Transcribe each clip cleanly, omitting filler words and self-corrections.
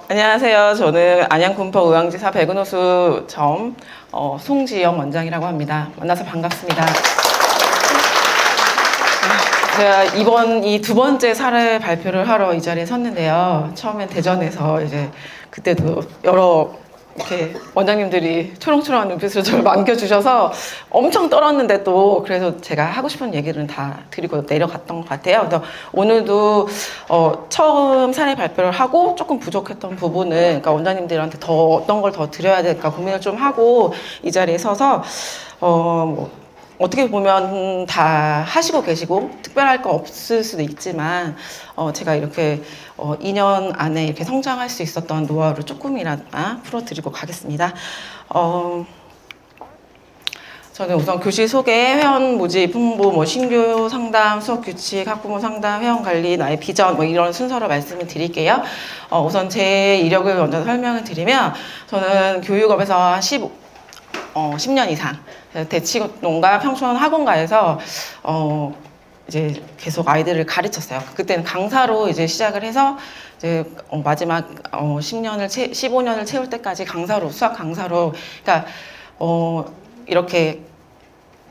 안녕하세요. 저는 안양군포의왕지사 백은호수점 송지영 원장이라고 합니다. 만나서 반갑습니다. 제가 이번 이 두 번째 사례 발표를 하러 이 자리에 섰는데요. 처음엔 대전에서 이제 그때도 여러 이렇게 원장님들이 초롱초롱한 눈빛으로 저를 반겨주셔서 엄청 떨었는데 또 그래서 제가 하고 싶은 얘기를 다 드리고 내려갔던 것 같아요. 그래서 오늘도 처음 사례 발표를 하고 조금 부족했던 부분은 그러니까 원장님들한테 더 어떤 걸 더 드려야 될까 고민을 좀 하고 이 자리에 서서 어떻게 보면 다 하시고 계시고 특별할 거 없을 수도 있지만 제가 이렇게 2년 안에 이렇게 성장할 수 있었던 노하우를 조금이나마 풀어드리고 가겠습니다. 저는 우선 교실 소개, 회원 모집, 홍보, 신규 상담, 수업 규칙, 학부모 상담, 회원 관리, 나의 비전 이런 순서로 말씀을 드릴게요. 우선 제 이력을 먼저 설명을 드리면 저는 교육업에서 10년 이상 대치농가 평촌 학원가에서 이제 계속 아이들을 가르쳤어요. 그때는 강사로 이제 시작을 해서 이제 마지막 15년을 채울 때까지 강사로 수학 강사로 그러니까 이렇게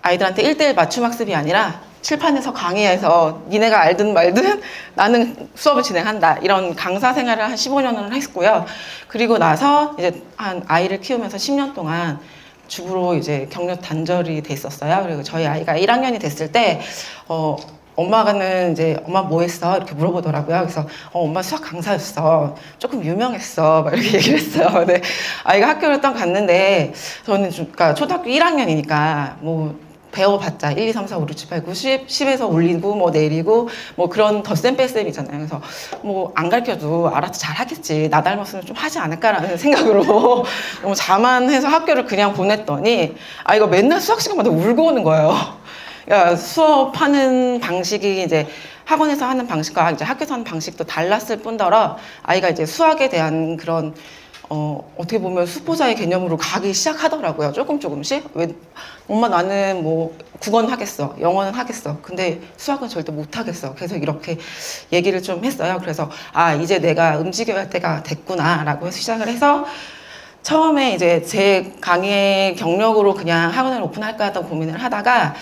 아이들한테 1대1 맞춤 학습이 아니라 칠판에서 강의해서 니네가 알든 말든 나는 수업을 진행한다. 이런 강사 생활을 한 15년을 했고요. 그리고 나서 이제 한 아이를 키우면서 10년 동안 주부로 이제 경력 단절이 됐었어요. 그리고 저희 아이가 1학년이 됐을 때, 엄마가는 이제 엄마 뭐 했어? 이렇게 물어보더라고요. 그래서 엄마 수학 강사였어. 조금 유명했어. 막 이렇게 얘기를 했어요. 근데 아이가 학교를 딱 갔는데 저는 그러니까 초등학교 1학년이니까 뭐 배워봤자 1, 2, 3, 4, 5, 6, 7, 8, 9, 10, 10에서 올리고 뭐 내리고 뭐 그런 덧셈 뺄셈이잖아요. 그래서 뭐 안 가르쳐도 알아서 잘 하겠지. 나 닮았으면 좀 하지 않을까라는 생각으로 너무 자만해서 학교를 그냥 보냈더니 아이가 맨날 수학 시간마다 울고 오는 거예요. 그러니까 수업하는 방식이 이제 학원에서 하는 방식과 이제 학교에서 하는 방식도 달랐을 뿐더러 아이가 이제 수학에 대한 그런 어떻게 보면 수포자의 개념으로 가기 시작하더라고요. 조금씩. 왜, 엄마 나는 뭐 국어는 하겠어. 영어는 하겠어. 근데 수학은 절대 못 하겠어. 계속 이렇게 얘기를 좀 했어요. 그래서 이제 내가 움직여야 할 때가 됐구나 라고 해서 시작을 해서 처음에 이제 제 강의 경력으로 그냥 학원을 오픈할까 했던 고민을 하다가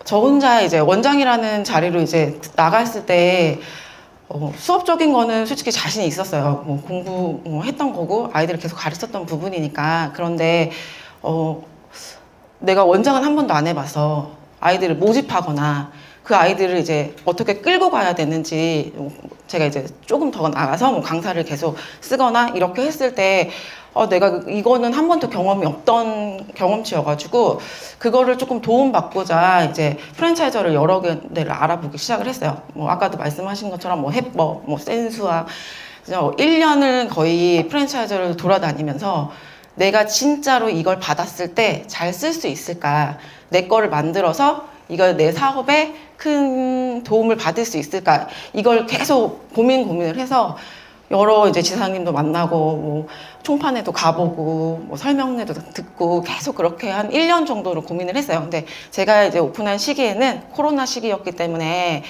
저 혼자 이제 원장이라는 자리로 이제 나갔을 때 수업적인 거는 솔직히 자신이 있었어요. 뭐 공부 했던 거고 아이들을 계속 가르쳤던 부분이니까. 그런데 내가 원장은 한 번도 안 해봐서 아이들을 모집하거나 그 아이들을 이제 어떻게 끌고 가야 되는지 제가 이제 조금 더 나가서 뭐 강사를 계속 쓰거나 이렇게 했을 때 내가 이거는 한 번도 경험이 없던 경험치여가지고 그거를 조금 도움받고자 이제 프랜차이저를 여러 군데를 알아보기 시작을 했어요. 뭐 아까도 말씀하신 것처럼 뭐 해법, 뭐 센수학 1년을 거의 프랜차이저를 돌아다니면서 내가 진짜로 이걸 받았을 때 잘 쓸 수 있을까? 내 거를 만들어서 이걸 내 사업에 큰 도움을 받을 수 있을까? 이걸 계속 고민을 해서 여러 이제 지사님도 만나고 뭐 총판에도 가보고 뭐 설명회도 듣고 계속 그렇게 한 1년 정도로 고민을 했어요. 근데 제가 이제 오픈한 시기에는 코로나 시기였기 때문에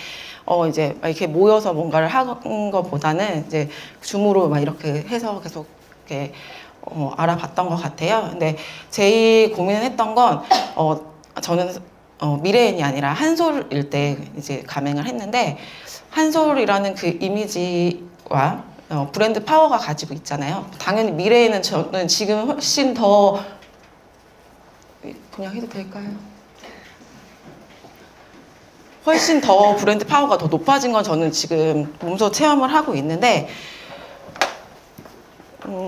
이제 이렇게 모여서 뭔가를 하는 것보다는 이제 줌으로 막 이렇게 해서 계속 이렇게 알아봤던 것 같아요. 근데 제일 고민을 했던 건 저는 미래엔이 아니라 한솔일 때 이제 가맹을 했는데 한솔이라는 그 이미지와 브랜드 파워가 가지고 있잖아요. 당연히 미래에는 저는 지금 훨씬 더 그냥 해도 될까요? 훨씬 더 브랜드 파워가 더 높아진 건 저는 지금 몸소 체험을 하고 있는데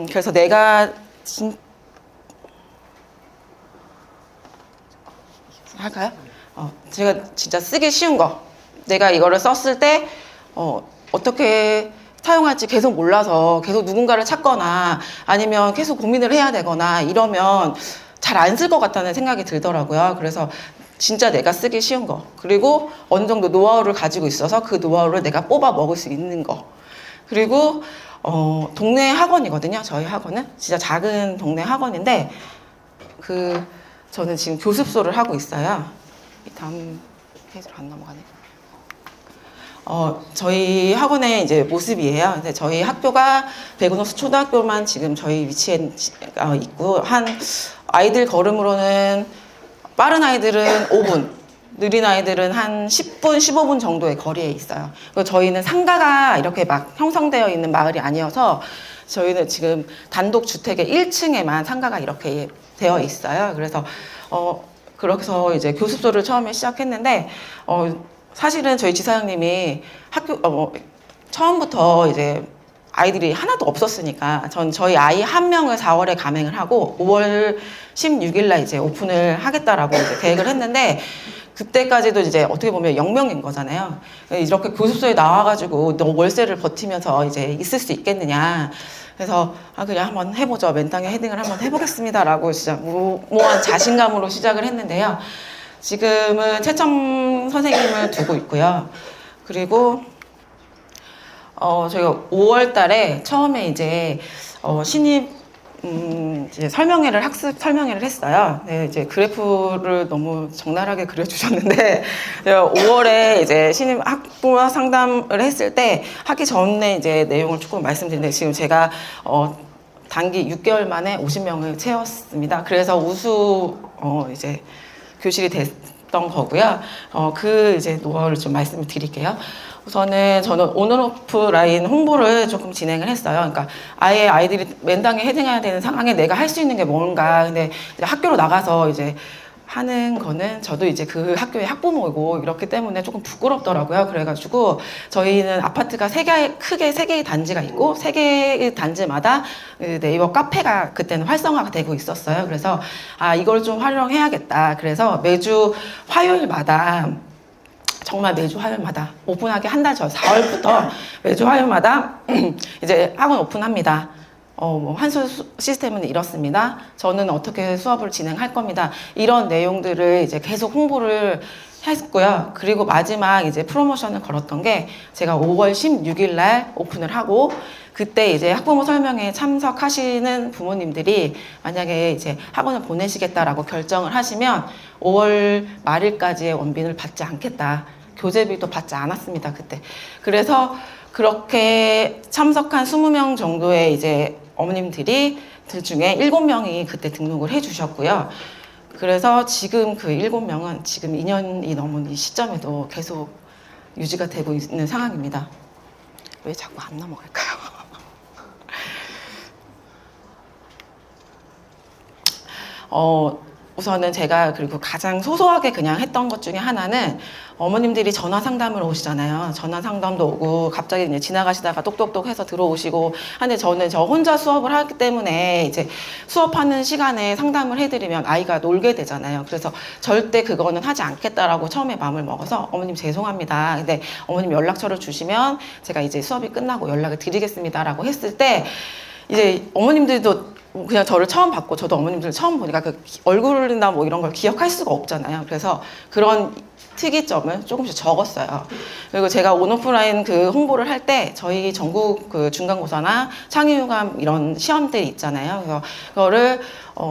그래서 내가 할까요? 제가 진짜 쓰기 쉬운 거 내가 이거를 썼을 때 어떻게 사용할지 계속 몰라서 계속 누군가를 찾거나 아니면 계속 고민을 해야 되거나 이러면 잘 안 쓸 것 같다는 생각이 들더라고요. 그래서 진짜 내가 쓰기 쉬운 거 그리고 어느 정도 노하우를 가지고 있어서 그 노하우를 내가 뽑아 먹을 수 있는 거 그리고 동네 학원이거든요. 저희 학원은 진짜 작은 동네 학원인데 저는 지금 교습소를 하고 있어요. 다음 페이지로 안 넘어가네. 저희 학원의 이제 모습이에요. 근데 저희 학교가 백운호수 초등학교만 지금 저희 위치에 있고, 한 아이들 걸음으로는 빠른 아이들은 5분, 느린 아이들은 한 10분, 15분 정도의 거리에 있어요. 그리고 저희는 상가가 이렇게 막 형성되어 있는 마을이 아니어서 저희는 지금 단독 주택의 1층에만 상가가 이렇게 되어 있어요. 그래서 그렇게 해서 이제 교습소를 처음에 시작했는데, 사실은 저희 지사장님이 처음부터 이제 아이들이 하나도 없었으니까 전 저희 아이 한 명을 4월에 감행을 하고 5월 16일 날 이제 오픈을 하겠다라고 이제 계획을 했는데, 그때까지도 이제 어떻게 보면 영명인 거잖아요. 이렇게 교습소에 나와가지고 너 월세를 버티면서 이제 있을 수 있겠느냐. 그래서 그냥 한번 해보죠. 맨땅에 헤딩을 한번 해보겠습니다라고 진짜 무모한 자신감으로 시작을 했는데요. 지금은 최첨 선생님을 두고 있고요. 그리고 저희가 5월 달에 처음에 이제 신입 이제 학습 설명회를 했어요. 네, 이제 그래프를 너무 적나라하게 그려주셨는데, 5월에 이제 신입 학부모 상담을 했을 때 하기 전에 이제 내용을 조금 말씀드리는데, 지금 제가 단기 6개월 만에 50명을 채웠습니다. 그래서 우수 이제 교실이 됐던 거고요. 그 이제 노하우를 좀 말씀을 드릴게요. 우선은 저는 온오프라인 홍보를 조금 진행을 했어요. 그러니까 아예 아이들이 맨땅에 헤딩해야 되는 상황에 내가 할 수 있는 게 뭔가. 근데 이제 학교로 나가서 이제 하는 거는 저도 이제 그 학교의 학부모이고 이렇기 때문에 조금 부끄럽더라고요. 그래가지고 저희는 아파트가 크게 세 개의 단지가 있고, 세 개의 단지마다 네이버 카페가 그때는 활성화가 되고 있었어요. 그래서 이걸 좀 활용해야겠다. 그래서 매주 화요일마다, 정말 매주 화요일마다 오픈하기 한 달 전 4월부터 매주 화요일마다 이제 학원 오픈합니다. 환수 시스템은 이렇습니다. 저는 어떻게 수업을 진행할 겁니다. 이런 내용들을 이제 계속 홍보를 했고요. 그리고 마지막 이제 프로모션을 걸었던 게, 제가 5월 16일 날 오픈을 하고, 그때 이제 학부모 설명회에 참석하시는 부모님들이 만약에 이제 학원을 보내시겠다라고 결정을 하시면 5월 말일까지의 원빈을 받지 않겠다. 교재비도 받지 않았습니다, 그때. 그래서 그렇게 참석한 20명 정도의 이제 어머님들이 중에 7명이 그때 등록을 해 주셨고요. 그래서 지금 그 7명은 지금 2년이 넘은 이 시점에도 계속 유지가 되고 있는 상황입니다. 왜 자꾸 안 넘어갈까요? 우선은 제가 그리고 가장 소소하게 그냥 했던 것 중에 하나는, 어머님들이 전화 상담으로 오시잖아요. 전화 상담도 오고 갑자기 이제 지나가시다가 똑똑똑 해서 들어오시고 하는데, 저는 저 혼자 수업을 하기 때문에 이제 수업하는 시간에 상담을 해드리면 아이가 놀게 되잖아요. 그래서 절대 그거는 하지 않겠다라고 처음에 마음을 먹어서, 어머님 죄송합니다. 근데 어머님 연락처를 주시면 제가 이제 수업이 끝나고 연락을 드리겠습니다라고 했을 때, 이제 어머님들도 그냥 저를 처음 봤고 저도 어머님들 처음 보니까 그 얼굴이나 뭐 이런 걸 기억할 수가 없잖아요. 그래서 그런 특이점을 조금씩 적었어요. 그리고 제가 온오프라인 그 홍보를 할 때 저희 전국 그 중간고사나 창의유감 이런 시험들이 있잖아요. 그래서 그거를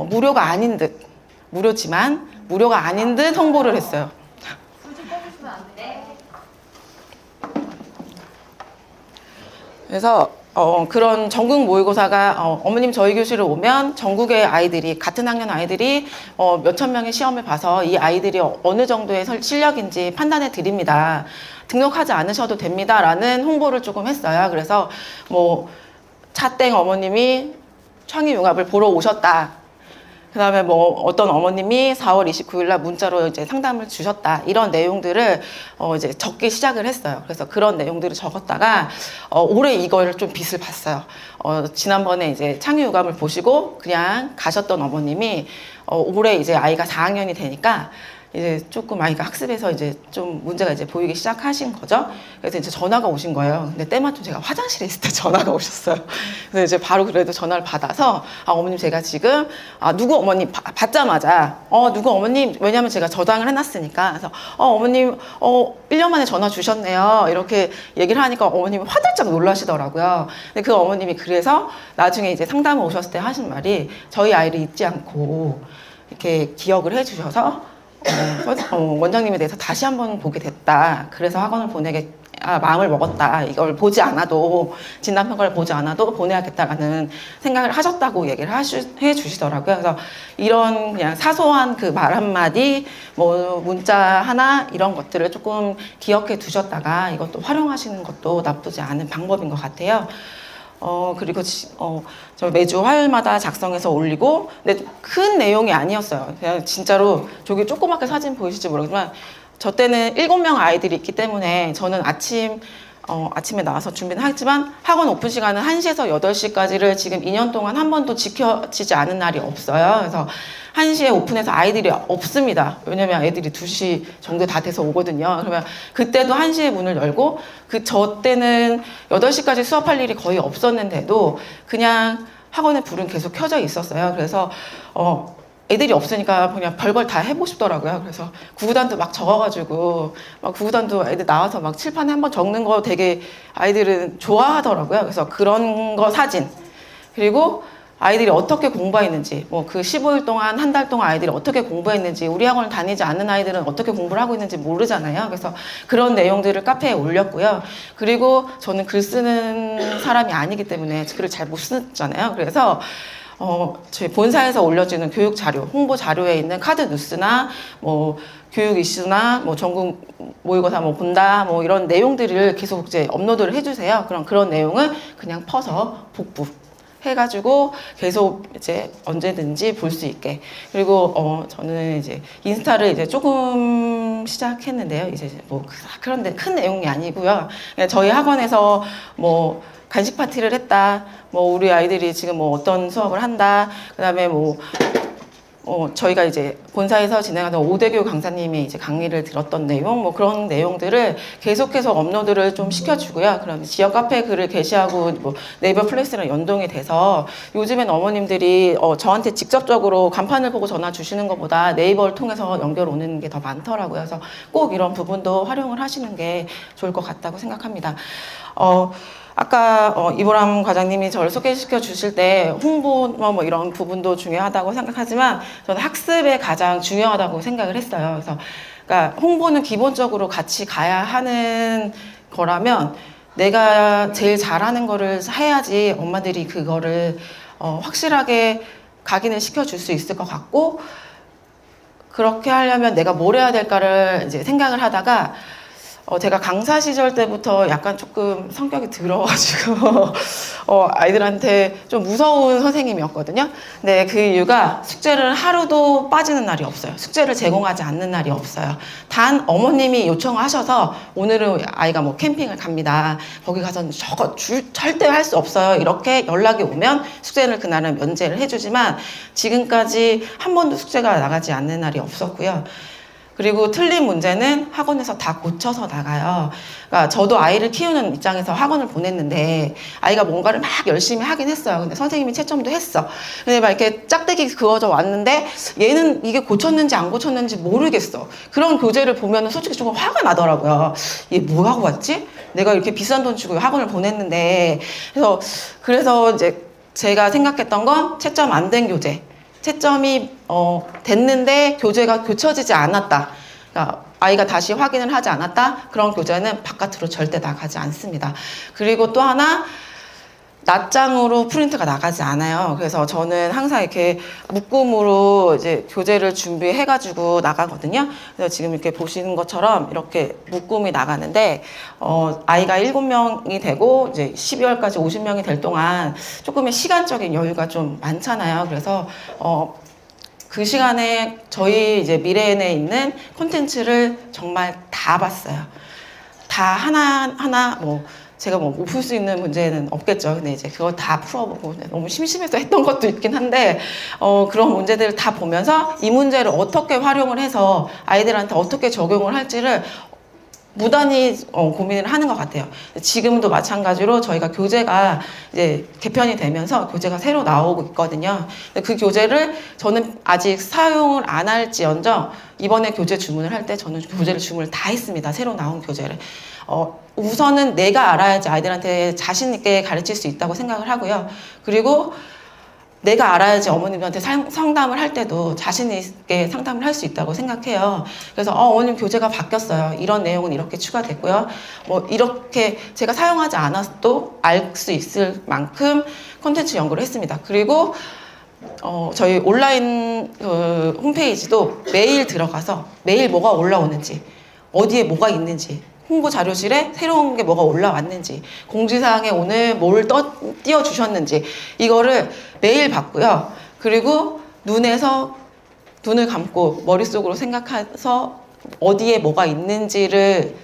무료가 아닌 듯, 무료지만 무료가 아닌 듯 홍보를 했어요. 그래서 그런 전국 모의고사가 어머님 저희 교실에 오면 전국의 아이들이, 같은 학년 아이들이 몇천 명의 시험을 봐서 이 아이들이 어느 정도의 실력인지 판단해 드립니다. 등록하지 않으셔도 됩니다. 라는 홍보를 조금 했어요. 그래서 뭐 차땡 어머님이 창의융합을 보러 오셨다. 그 다음에 뭐 어떤 어머님이 4월 29일 날 문자로 이제 상담을 주셨다. 이런 내용들을 이제 적기 시작을 했어요. 그래서 그런 내용들을 적었다가 올해 이걸 좀 빛을 봤어요. 지난번에 이제 창의유감을 보시고 그냥 가셨던 어머님이 올해 이제 아이가 4학년이 되니까 이제 조금 아이가 학습에서 이제 좀 문제가 이제 보이기 시작하신 거죠. 그래서 이제 전화가 오신 거예요. 근데 때마침 제가 화장실에 있을 때 전화가 오셨어요. 그래서 이제 바로 그래도 전화를 받아서, 어머님 제가 지금 누구 어머님 받자마자 누구 어머님, 왜냐면 제가 저장을 해놨으니까. 그래서 어머님 1년 만에 전화 주셨네요. 이렇게 얘기를 하니까 어머님이 화들짝 놀라시더라고요. 근데 그 어머님이 그래서 나중에 이제 상담을 오셨을 때 하신 말이, 저희 아이를 잊지 않고 이렇게 기억을 해주셔서 원장님에 대해서 다시 한번 보게 됐다. 그래서 학원을 보내게 마음을 먹었다. 이걸 보지 않아도 진단평가를 보지 않아도 보내야겠다라는 생각을 하셨다고 얘기를 해주시더라고요. 그래서 이런 그냥 사소한 그 말 한마디, 뭐 문자 하나 이런 것들을 조금 기억해 두셨다가 이것도 활용하시는 것도 나쁘지 않은 방법인 것 같아요. 그리고 저 매주 화요일마다 작성해서 올리고, 근데 큰 내용이 아니었어요. 그냥 진짜로 저기 조그맣게 사진 보이실지 모르겠지만 저 때는 7명 아이들이 있기 때문에 저는 아침에 나와서 준비는 하지만 학원 오픈 시간은 1시에서 8시까지를 지금 2년 동안 한 번도 지켜지지 않은 날이 없어요. 그래서 1시에 오픈해서 아이들이 없습니다. 왜냐면 애들이 2시 정도 다 돼서 오거든요. 그러면 그때도 1시에 문을 열고, 저 때는 8시까지 수업할 일이 거의 없었는데도 그냥 학원의 불은 계속 켜져 있었어요. 그래서 애들이 없으니까 그냥 별걸 다 해보고 싶더라고요. 그래서 구구단도 막 적어가지고, 막 구구단도 애들 나와서 막 칠판에 한번 적는 거 되게 아이들은 좋아하더라고요. 그래서 그런 거 사진, 그리고 아이들이 어떻게 공부했는지, 뭐 그 15일 동안, 한 달 동안 아이들이 어떻게 공부했는지, 우리 학원을 다니지 않는 아이들은 어떻게 공부를 하고 있는지 모르잖아요. 그래서 그런 내용들을 카페에 올렸고요. 그리고 저는 글 쓰는 사람이 아니기 때문에 글을 잘 못 쓰잖아요. 그래서 저희 본사에서 올려주는 교육 자료, 홍보 자료에 있는 카드 뉴스나 뭐 교육 이슈나 뭐 전국 모의고사 뭐 본다 뭐 이런 내용들을 계속 이제 업로드를 해주세요. 그럼 그런 내용을 그냥 퍼서 복부 해가지고 계속 이제 언제든지 볼 수 있게. 그리고 저는 이제 인스타를 이제 조금 시작했는데요. 이제 뭐 그런데 큰 내용이 아니고요. 그냥 저희 학원에서 뭐 간식 파티를 했다. 뭐 우리 아이들이 지금 뭐 어떤 수업을 한다. 그다음에 저희가 이제 본사에서 진행하는 오대교 강사님이 이제 강의를 들었던 내용, 뭐 그런 내용들을 계속해서 업로드를 좀 시켜주고요. 그럼 지역 카페 글을 게시하고 뭐 네이버 플레이스랑 연동이 돼서 요즘엔 어머님들이 저한테 직접적으로 간판을 보고 전화 주시는 것보다 네이버를 통해서 연결 오는 게 더 많더라고요. 그래서 꼭 이런 부분도 활용을 하시는 게 좋을 것 같다고 생각합니다. 아까 이보람 과장님이 저를 소개시켜 주실 때 홍보 뭐 이런 부분도 중요하다고 생각하지만 저는 학습에 가장 중요하다고 생각을 했어요. 그래서 그러니까 홍보는 기본적으로 같이 가야 하는 거라면 내가 제일 잘하는 거를 해야지 엄마들이 그거를 확실하게 각인을 시켜줄 수 있을 것 같고, 그렇게 하려면 내가 뭘 해야 될까를 이제 생각을 하다가 제가 강사 시절 때부터 약간 조금 성격이 들어가지고 아이들한테 좀 무서운 선생님이었거든요. 근데 그 이유가 숙제를 하루도 빠지는 날이 없어요. 숙제를 제공하지 않는 날이 없어요. 단 어머님이 요청하셔서 오늘은 아이가 뭐 캠핑을 갑니다. 거기 가서 저거 절대 할 수 없어요. 이렇게 연락이 오면 숙제를 그날은 면제를 해주지만 지금까지 한 번도 숙제가 나가지 않는 날이 없었고요. 그리고 틀린 문제는 학원에서 다 고쳐서 나가요. 그러니까 저도 아이를 키우는 입장에서 학원을 보냈는데 아이가 뭔가를 막 열심히 하긴 했어요. 근데 선생님이 채점도 했어. 근데 막 이렇게 짝대기 그어져 왔는데 얘는 이게 고쳤는지 안 고쳤는지 모르겠어. 그런 교재를 보면 솔직히 조금 화가 나더라고요. 얘 뭐 하고 왔지? 내가 이렇게 비싼 돈 주고 학원을 보냈는데. 그래서 이제 제가 생각했던 건 채점 안 된 교재. 채점이 됐는데 교재가 교쳐지지 않았다. 그러니까 아이가 다시 확인을 하지 않았다. 그런 교재는 바깥으로 절대 나가지 않습니다. 그리고 또 하나, 낱장으로 프린트가 나가지 않아요. 그래서 저는 항상 이렇게 묶음으로 이제 교재를 준비해가지고 나가거든요. 그래서 지금 이렇게 보시는 것처럼 이렇게 묶음이 나가는데, 아이가 7명이 되고 이제 12월까지 50명이 될 동안 조금의 시간적인 여유가 좀 많잖아요. 그래서, 그 시간에 저희 이제 미래엔에 있는 콘텐츠를 정말 다 봤어요. 다 하나하나 제가 못 풀 수 있는 문제는 없겠죠. 근데 이제 그걸 다 풀어보고 너무 심심해서 했던 것도 있긴 한데, 그런 문제들을 다 보면서 이 문제를 어떻게 활용을 해서 아이들한테 어떻게 적용을 할지를 무단히 고민을 하는 것 같아요. 지금도 마찬가지로 저희가 교재가 이제 개편이 되면서 교재가 새로 나오고 있거든요. 근데 그 교재를 저는 아직 사용을 안 할지언정 이번에 교재 주문을 할 때 저는 교재를 주문을 다 했습니다. 새로 나온 교재를. 우선은 내가 알아야지 아이들한테 자신 있게 가르칠 수 있다고 생각을 하고요. 그리고 내가 알아야지 어머님한테 상담을 할 때도 자신 있게 상담을 할 수 있다고 생각해요. 그래서 어머님 교재가 바뀌었어요. 이런 내용은 이렇게 추가됐고요. 뭐 이렇게 제가 사용하지 않아도 알 수 있을 만큼 콘텐츠 연구를 했습니다. 그리고 저희 온라인 홈페이지도 매일 들어가서 매일 뭐가 올라오는지, 어디에 뭐가 있는지, 홍보 자료실에 새로운 게 뭐가 올라왔는지, 공지사항에 오늘 뭘 띄워주셨는지, 이거를 매일 봤고요. 그리고 눈을 감고 머릿속으로 생각해서 어디에 뭐가 있는지를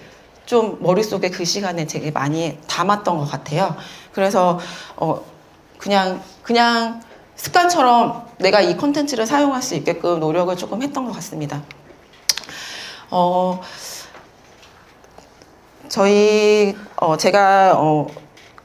좀 머릿속에 그 시간에 되게 많이 담았던 것 같아요. 그래서 그냥 습관처럼 내가 이 콘텐츠를 사용할 수 있게끔 노력을 조금 했던 것 같습니다. 제가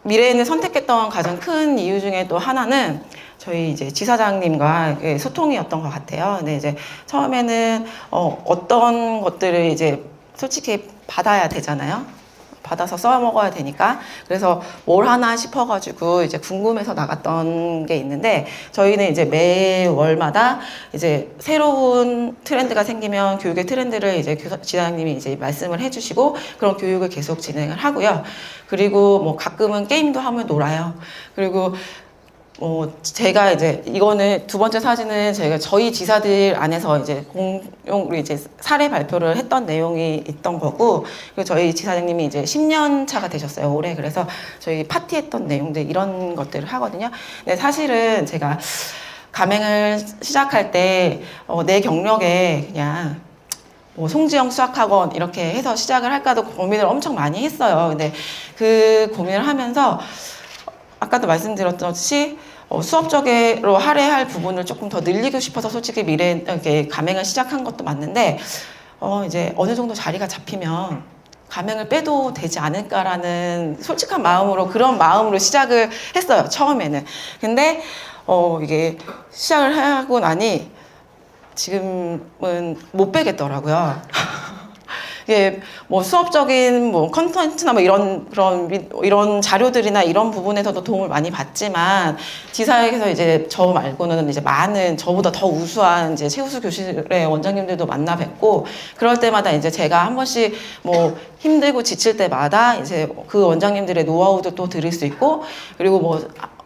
미래인을 선택했던 가장 큰 이유 중에 또 하나는 저희 이제 지사장님과 소통이었던 것 같아요. 근데 이제 처음에는 어떤 것들을 이제 솔직히 받아야 되잖아요. 받아서 써 먹어야 되니까. 그래서 뭘 하나 싶어가지고 이제 궁금해서 나갔던 게 있는데, 저희는 이제 매월마다 이제 새로운 트렌드가 생기면 교육의 트렌드를 이제 지사장님이 이제 말씀을 해주시고, 그런 교육을 계속 진행을 하고요. 그리고 뭐 가끔은 게임도 하면 놀아요. 그리고 제가 이제 이거는 두 번째 사진은 제가 저희 지사들 안에서 이제 공용으로 이제 사례 발표를 했던 내용이 있던 거고, 그리고 저희 지사장님이 이제 10년 차가 되셨어요, 올해. 그래서 저희 파티했던 내용들 이런 것들을 하거든요. 근데 사실은 제가 가맹을 시작할 때 내 경력에 그냥 송지영 수학학원 이렇게 해서 시작을 할까도 고민을 엄청 많이 했어요. 근데 그 고민을 하면서 아까도 말씀드렸듯이 수업적으로 할애할 부분을 조금 더 늘리고 싶어서 솔직히 이렇게 가맹을 시작한 것도 맞는데, 이제 어느 정도 자리가 잡히면 가맹을 빼도 되지 않을까라는 솔직한 마음으로, 그런 마음으로 시작을 했어요, 처음에는. 근데 이게 시작을 하고 나니 지금은 못 빼겠더라고요. 이게 뭐 수업적인 뭐 컨텐츠나 뭐 이런 자료들이나 이런 부분에서도 도움을 많이 받지만, 지사에서 이제 저 말고는 이제 많은 저보다 더 우수한 이제 최우수 교실의 원장님들도 만나 뵙고, 그럴 때마다 이제 제가 한 번씩 뭐 힘들고 지칠 때마다 이제 그 원장님들의 노하우도 또 들을 수 있고, 그리고 뭐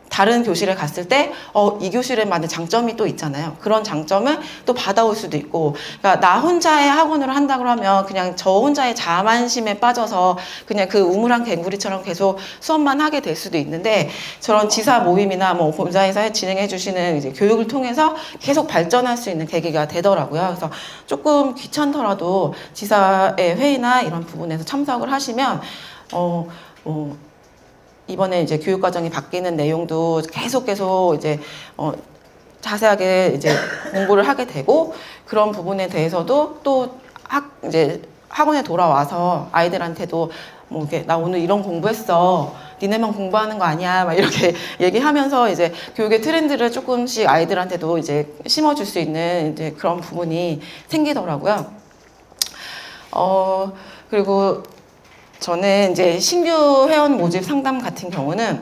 다른 교실에 갔을 때 이 교실에만의 장점이 또 있잖아요. 그런 장점을 또 받아올 수도 있고, 그러니까 나 혼자의 학원을 한다고 하면 그냥 저 혼자의 자만심에 빠져서 그냥 그 우물한 개구리처럼 계속 수업만 하게 될 수도 있는데, 저런 지사 모임이나 뭐 본사에서 진행해 주시는 이제 교육을 통해서 계속 발전할 수 있는 계기가 되더라고요. 그래서 조금 귀찮더라도 지사의 회의나 이런 부분에서 참석을 하시면 이번에 이제 교육 과정이 바뀌는 내용도 계속 이제 자세하게 이제 공부를 하게 되고, 그런 부분에 대해서도 또 이제 학원에 돌아와서 아이들한테도 뭐 이렇게 나 오늘 이런 공부했어, 니네만 공부하는 거 아니야, 막 이렇게 얘기하면서 이제 교육의 트렌드를 조금씩 아이들한테도 이제 심어줄 수 있는 이제 그런 부분이 생기더라고요. 그리고 저는 이제 신규 회원 모집 상담 같은 경우는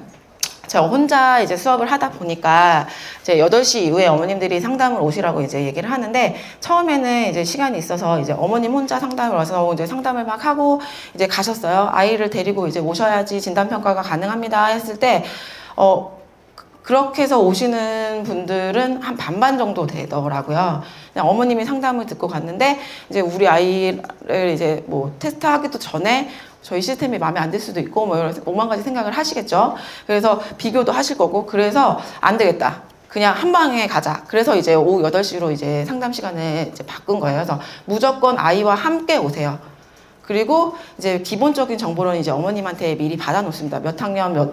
제가 혼자 이제 수업을 하다 보니까 이제 8시 이후에 어머님들이 상담을 오시라고 이제 얘기를 하는데, 처음에는 이제 시간이 있어서 이제 어머님 혼자 상담을 와서 이제 상담을 막 하고 이제 가셨어요. 아이를 데리고 이제 오셔야지 진단평가가 가능합니다 했을 때, 그렇게 해서 오시는 분들은 한 반반 정도 되더라고요. 그냥 어머님이 상담을 듣고 갔는데, 이제 우리 아이를 이제 뭐 테스트하기도 전에 저희 시스템이 마음에 안 들 수도 있고 뭐 여러 5만 가지 생각을 하시겠죠. 그래서 비교도 하실 거고, 그래서 안 되겠다, 그냥 한 방에 가자. 그래서 이제 오후 8시로 이제 상담 시간을 이제 바꾼 거예요. 그래서 무조건 아이와 함께 오세요. 그리고 이제 기본적인 정보는 이제 어머님한테 미리 받아 놓습니다. 몇 학년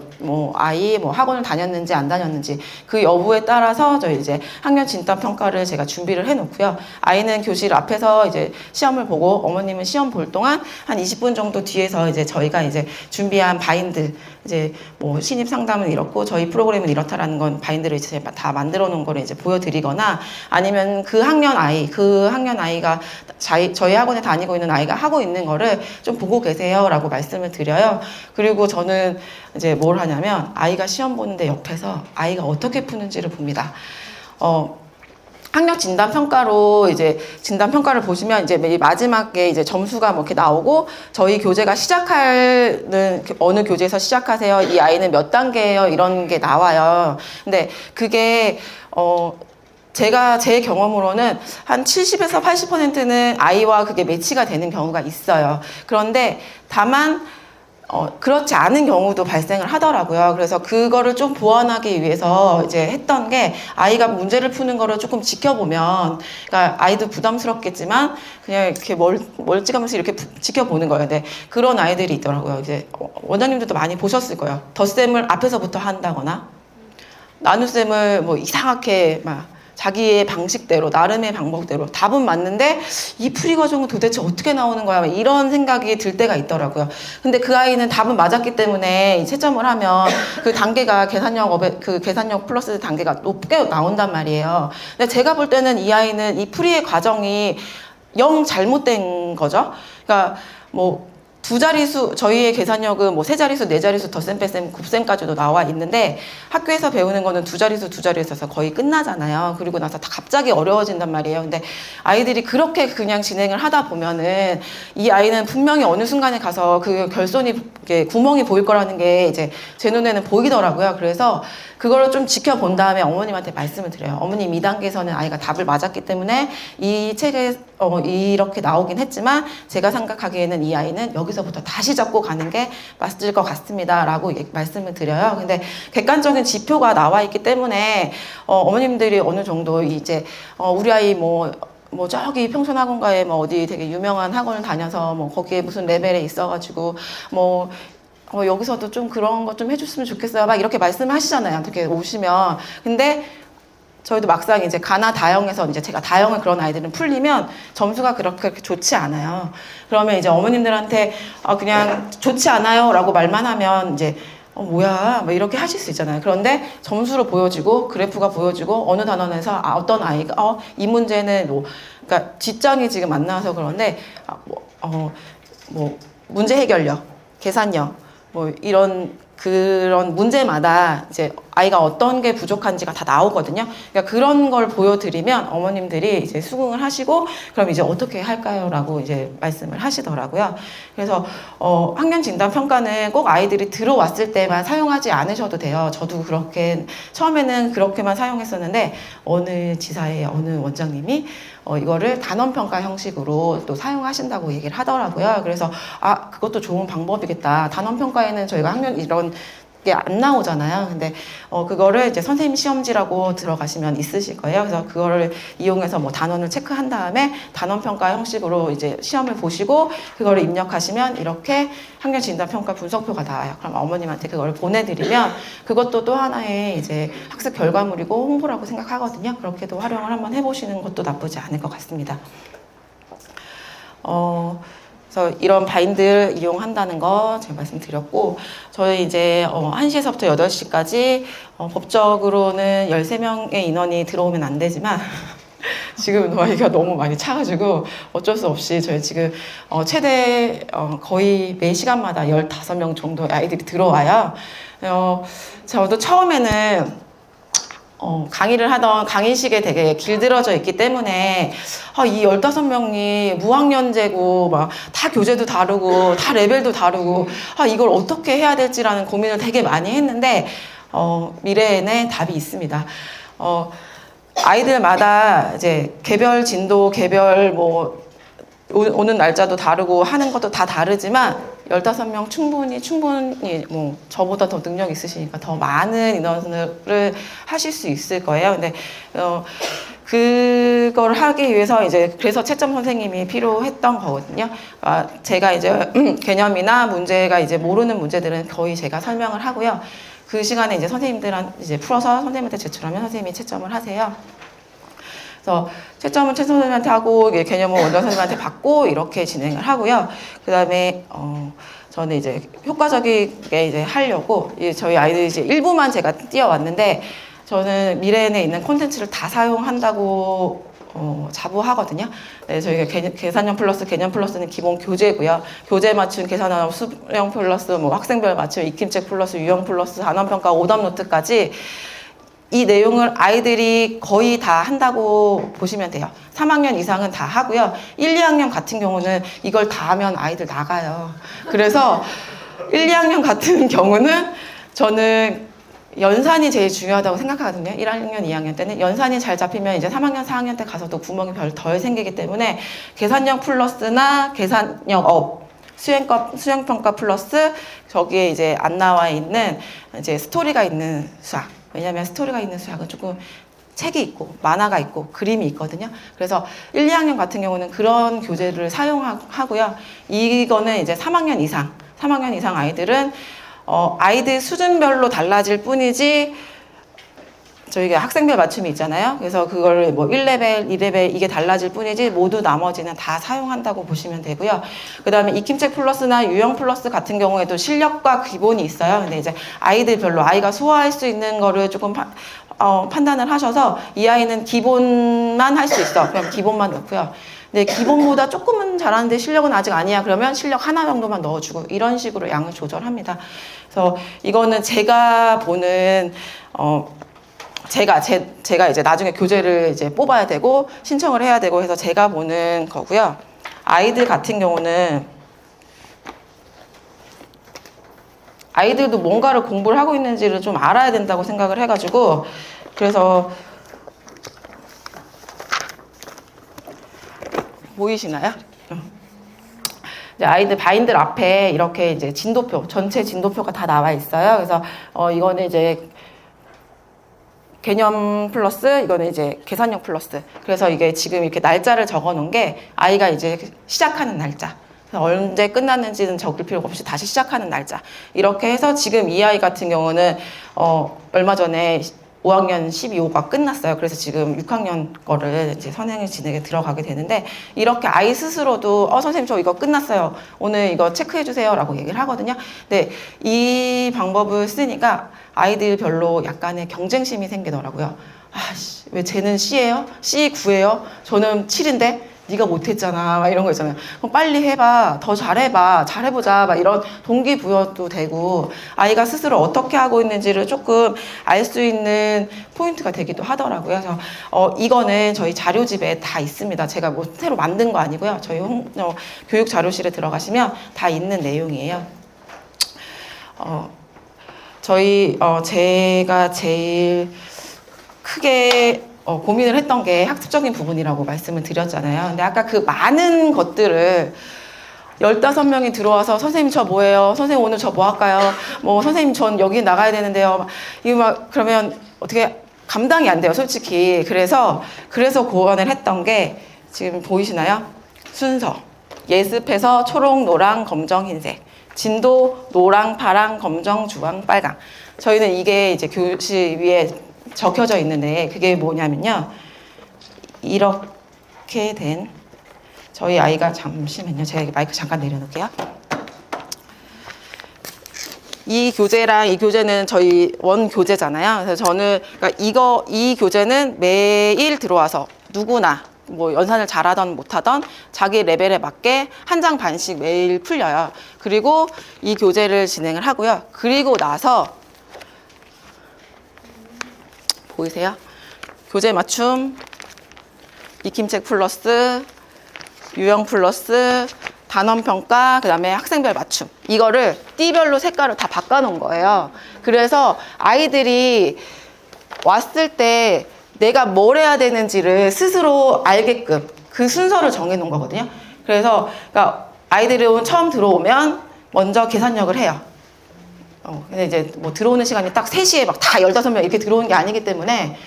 아이 학원을 다녔는지 안 다녔는지 그 여부에 따라서 저희 이제 학년 진단 평가를 제가 준비를 해 놓고요. 아이는 교실 앞에서 이제 시험을 보고, 어머님은 시험 볼 동안 한 20분 정도 뒤에서 이제 저희가 이제 준비한 바인드, 이제 뭐 신입 상담은 이렇고 저희 프로그램은 이렇다라는 건 바인드를 이제 다 만들어 놓은 거를 이제 보여드리거나, 아니면 그 학년 아이가 저희 학원에 다니고 있는 아이가 하고 있는 거를 거를 좀 보고 계세요라고 말씀을 드려요. 그리고 저는 이제 뭘 하냐면 아이가 시험 보는데 옆에서 아이가 어떻게 푸는지를 봅니다. 학력 진단 평가로 이제 진단 평가를 보시면 이제 매일 마지막에 이제 점수가 뭐 이렇게 나오고 저희 교재가 시작하는 어느 교재에서 시작하세요. 이 아이는 몇 단계예요. 이런 게 나와요. 근데 그게 제가 제 경험으로는 한 70에서 80%는 아이와 그게 매치가 되는 경우가 있어요. 그런데 다만 그렇지 않은 경우도 발생을 하더라고요. 그래서 그거를 좀 보완하기 위해서 이제 했던 게 아이가 문제를 푸는 거를 조금 지켜보면, 그러니까 아이도 부담스럽겠지만 그냥 이렇게 멀찌감치 이렇게 지켜보는 거예요. 근데 그런 아이들이 있더라고요. 이제 원장님들도 많이 보셨을 거예요. 덧셈을 앞에서부터 한다거나 나눗셈을 뭐 이상하게 막 자기의 방식대로 나름의 방법대로 답은 맞는데 이 풀이 과정은 도대체 어떻게 나오는 거야 이런 생각이 들 때가 있더라고요. 근데 그 아이는 답은 맞았기 때문에 채점을 하면 그 단계가 계산력 플러스 단계가 높게 나온단 말이에요. 근데 제가 볼 때는 이 아이는 이 풀이의 과정이 영 잘못된 거죠. 그러니까 뭐 두 자릿수, 저희의 계산력은 뭐 세 자릿수, 네 자릿수, 덧셈, 뺄셈, 곱셈까지도 나와 있는데 학교에서 배우는 거는 두 자릿수에서 거의 끝나잖아요. 그리고 나서 다 갑자기 어려워진단 말이에요. 근데 아이들이 그렇게 그냥 진행을 하다 보면은 이 아이는 분명히 어느 순간에 가서 그 결손이, 구멍이 보일 거라는 게 이제 제 눈에는 보이더라고요. 그래서 그거를 좀 지켜본 다음에 어머님한테 말씀을 드려요. 어머님, 이 단계에서는 아이가 답을 맞았기 때문에 이 책에 이렇게 나오긴 했지만 제가 생각하기에는 이 아이는 여기서부터 다시 잡고 가는 게 맞을 것 같습니다 라고 말씀을 드려요. 근데 객관적인 지표가 나와 있기 때문에 어머님들이 어느 정도 이제 우리 아이 뭐 저기 평촌학원가에 뭐 어디 되게 유명한 학원을 다녀서 뭐 거기에 무슨 레벨에 있어가지고 뭐 여기서도 좀 그런 거 좀 해줬으면 좋겠어요 막 이렇게 말씀하시잖아요. 어떻게 오시면. 근데 저희도 막상 이제 가나 다형에서 이제 제가 다형을 그런 아이들은 풀리면 점수가 그렇게 좋지 않아요. 그러면 이제 어머님들한테 그냥 좋지 않아요 라고 말만 하면 이제 뭐야 뭐 이렇게 하실 수 있잖아요. 그런데 점수로 보여지고 그래프가 보여지고 어느 단원에서 어떤 아이가 이 문제는 그러니까 뒷장이 지금 안 나와서 그런데 문제 해결력, 계산력 뭐 그런 문제마다 이제 아이가 어떤 게 부족한지가 다 나오거든요. 그러니까 그런 걸 보여드리면 어머님들이 이제 수긍을 하시고 그럼 이제 어떻게 할까요? 라고 이제 말씀을 하시더라고요. 그래서 학년 진단 평가는 꼭 아이들이 들어왔을 때만 사용하지 않으셔도 돼요. 저도 처음에는 그렇게만 사용했었는데 어느 지사의 어느 원장님이 이거를 단원평가 형식으로 또 사용하신다고 얘기를 하더라고요. 그래서 그것도 좋은 방법이겠다. 단원평가에는 저희가 학년 이런 게 안 나오잖아요. 근데 그거를 이제 선생님 시험지라고 들어가시면 있으실 거예요. 그래서 그거를 이용해서 뭐 단원을 체크한 다음에 단원평가 형식으로 이제 시험을 보시고 그거를 입력하시면 이렇게 학년 진단 평가 분석표가 나와요. 그럼 어머님한테 그걸 보내드리면 그것도 또 하나의 이제 학습 결과물이고 홍보라고 생각하거든요. 그렇게도 활용을 한번 해보시는 것도 나쁘지 않을 것 같습니다. 그래서 이런 바인드 이용한다는 거 제가 말씀드렸고, 저희 이제 1시에서부터 8시까지 법적으로는 13명의 인원이 들어오면 안 되지만 지금 저희가 너무 많이 차가지고 어쩔 수 없이 저희 지금 최대 거의 매 시간마다 15명 정도의 아이들이 들어와요. 저도 처음에는 강의를 하던 강의식에 되게 길들어져 있기 때문에 이 15명이 무학년제고 막 다 교재도 다르고 다 레벨도 다르고 이걸 어떻게 해야 될지라는 고민을 되게 많이 했는데 미래에는 답이 있습니다. 아이들마다 이제 개별 진도, 개별 오는 날짜도 다르고 하는 것도 다 다르지만 15명 충분히 뭐 저보다 더 능력 있으시니까 더 많은 인원을 하실 수 있을 거예요. 근데 그걸 하기 위해서 이제 그래서 채점 선생님이 필요했던 거거든요. 제가 이제 개념이나 문제가 이제 모르는 문제들은 거의 제가 설명을 하고요. 그 시간에 이제 선생님들한테 이제 풀어서 선생님한테 제출하면 선생님이 채점을 하세요. 그래서 채점은 최 선생님한테 하고 개념은 원장 선생님한테 받고 이렇게 진행을 하고요. 그 다음에 저는 이제 효과적이게 이제 하려고 저희 아이들이 이제 일부만 제가 띄워왔는데 저는 미래에 있는 콘텐츠를 다 사용한다고 자부하거든요. 네, 저희가 계산형 플러스, 개념 플러스는 기본 교재고요. 교재 맞춤, 계산형 수령 플러스, 뭐 학생별 맞춤, 익힘책 플러스, 유형 플러스, 단원평가, 오답 노트까지 이 내용을 아이들이 거의 다 한다고 보시면 돼요. 3학년 이상은 다 하고요. 1, 2학년 같은 경우는 이걸 다 하면 아이들 나가요. 그래서 1, 2학년 같은 경우는 저는 연산이 제일 중요하다고 생각하거든요. 1학년, 2학년 때는 연산이 잘 잡히면 이제 3학년, 4학년 때 가서도 구멍이 별 덜 생기기 때문에 계산형 플러스나 계산형 수행평가 플러스 저기에 이제 안 나와 있는 이제 스토리가 있는 수학. 왜냐하면 스토리가 있는 수학은 조금 책이 있고 만화가 있고 그림이 있거든요. 그래서 1, 2학년 같은 경우는 그런 교재를 사용하고요. 이거는 이제 3학년 이상 아이들은 아이들 수준별로 달라질 뿐이지 저희가 학생별 맞춤이 있잖아요. 그래서 그걸 뭐 1레벨, 2레벨 이게 달라질 뿐이지 모두 나머지는 다 사용한다고 보시면 되고요. 그 다음에 익힘책 플러스나 유형 플러스 같은 경우에도 실력과 기본이 있어요. 근데 이제 아이들별로 아이가 소화할 수 있는 거를 조금 판단을 하셔서 이 아이는 기본만 할 수 있어. 그럼 기본만 넣고요. 근데 기본보다 조금은 잘하는데 실력은 아직 아니야. 그러면 실력 하나 정도만 넣어주고 이런 식으로 양을 조절합니다. 그래서 이거는 제가 보는 제가 이제 나중에 교재를 이제 뽑아야 되고 신청을 해야 되고 해서 제가 보는 거고요. 아이들 같은 경우는 아이들도 뭔가를 공부를 하고 있는지를 좀 알아야 된다고 생각을 해가지고 그래서 보이시나요? 이제 아이들 바인들 앞에 이렇게 이제 진도표, 전체 진도표가 다 나와 있어요. 그래서 이거는 이제 개념 플러스, 이거는 이제 계산형 플러스. 그래서 이게 지금 이렇게 날짜를 적어 놓은 게 아이가 이제 시작하는 날짜. 언제 끝났는지는 적을 필요가 없이 다시 시작하는 날짜. 이렇게 해서 지금 이 아이 같은 경우는 얼마 전에 5학년 12호가 끝났어요. 그래서 지금 6학년 거를 이제 선행을 진행에 들어가게 되는데 이렇게 아이 스스로도 선생님 저 이거 끝났어요. 오늘 이거 체크해 주세요 라고 얘기를 하거든요. 근데 이 방법을 쓰니까 아이들별로 약간의 경쟁심이 생기더라고요. 왜 쟤는 C예요? C 9예요? 저는 7인데 네가 못했잖아 막 이런 거 있잖아요. 그럼 빨리 해봐, 더 잘해봐, 잘해보자 막 이런 동기부여도 되고 아이가 스스로 어떻게 하고 있는지를 조금 알 수 있는 포인트가 되기도 하더라고요. 그래서 이거는 저희 자료집에 다 있습니다. 제가 뭐 새로 만든 거 아니고요. 저희 교육 자료실에 들어가시면 다 있는 내용이에요. 제가 제일 크게 고민을 했던 게 학습적인 부분이라고 말씀을 드렸잖아요. 근데 아까 그 많은 것들을 15명이 들어와서 선생님 저 뭐예요? 선생님 오늘 저 뭐 할까요? 뭐 선생님 전 여기 나가야 되는데요. 이거 막 그러면 어떻게 감당이 안 돼요, 솔직히. 그래서 고안을 했던 게 지금 보이시나요? 순서. 예습해서 초록, 노랑, 검정, 흰색. 진도 노랑, 파랑, 검정, 주황, 빨강. 저희는 이게 이제 교실 위에 적혀져 있는데 그게 뭐냐면요. 이렇게 된 저희 아이가 잠시만요. 제가 마이크 잠깐 내려놓을게요. 이 교재랑 이 교재는 저희 원 교재잖아요. 그래서 저는 그러니까 이 교재는 매일 들어와서 누구나 뭐 연산을 잘하던 못하던 자기 레벨에 맞게 한 장 반씩 매일 풀려요. 그리고 이 교재를 진행을 하고요. 그리고 나서 보이세요? 교재 맞춤, 익힘책 플러스, 유형 플러스, 단원평가, 그 다음에 학생별 맞춤. 이거를 띠별로 색깔을 다 바꿔놓은 거예요. 그래서 아이들이 왔을 때 내가 뭘 해야 되는지를 스스로 알게끔 그 순서를 정해놓은 거거든요. 그래서 그러니까 아이들은 처음 들어오면 먼저 계산력을 해요. 근데 이제 뭐 들어오는 시간이 딱 3시에 막 다 15명 이렇게 들어오는 게 아니기 때문에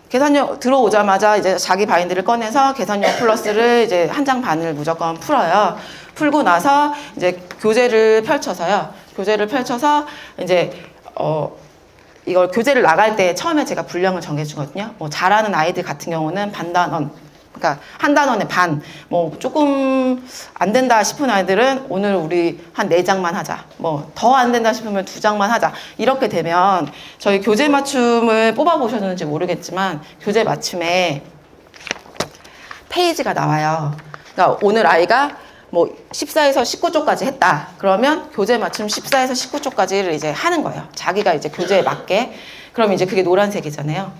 계산력 들어오자마자 이제 자기 바인드를 꺼내서 계산력 플러스를 이제 한 장 반을 무조건 풀어요. 풀고 나서 이제 교재를 펼쳐서요. 교재를 펼쳐서 이제 이걸 교재를 나갈 때 처음에 제가 분량을 정해주거든요. 뭐 잘하는 아이들 같은 경우는 반단원, 그러니까 한 단원에 반, 뭐 조금 안 된다 싶은 아이들은 오늘 우리 한 4장만 하자. 뭐 더 안 된다 싶으면 2장만 하자. 이렇게 되면 저희 교재 맞춤을 뽑아보셨는지 모르겠지만 교재 맞춤에 페이지가 나와요. 그러니까 오늘 아이가 뭐 14에서 19쪽까지 했다. 그러면 교재 맞춤 14에서 19쪽까지를 이제 하는 거예요. 자기가 이제 교재에 맞게. 그럼 이제 그게 노란색이잖아요.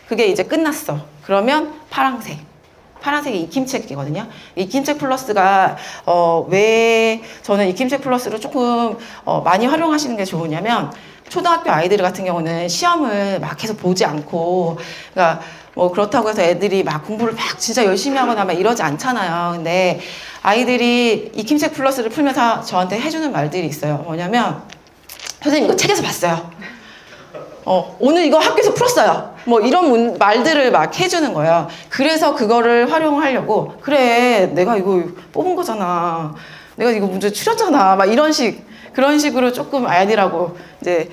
그게 이제 끝났어. 그러면 파란색. 파란색이 익힘책이거든요. 익힘책 플러스가 왜 저는 익힘책 플러스를 조금 많이 활용하시는 게 좋으냐면 초등학교 아이들 같은 경우는 시험을 막 계속 보지 않고 그러니까 뭐 그렇다고 해서 애들이 막 공부를 막 진짜 열심히 하거나 막 이러지 않잖아요. 근데 아이들이 익힘책 플러스를 풀면서 저한테 해주는 말들이 있어요. 뭐냐면 선생님 이거 책에서 봤어요. 오늘 이거 학교에서 풀었어요. 뭐 이런 말들을 막 해주는 거예요. 그래서 그거를 활용하려고 그래 내가 이거 뽑은 거잖아. 내가 이거 문제 추렸잖아. 막 그런 식으로 조금 아이들하고 이제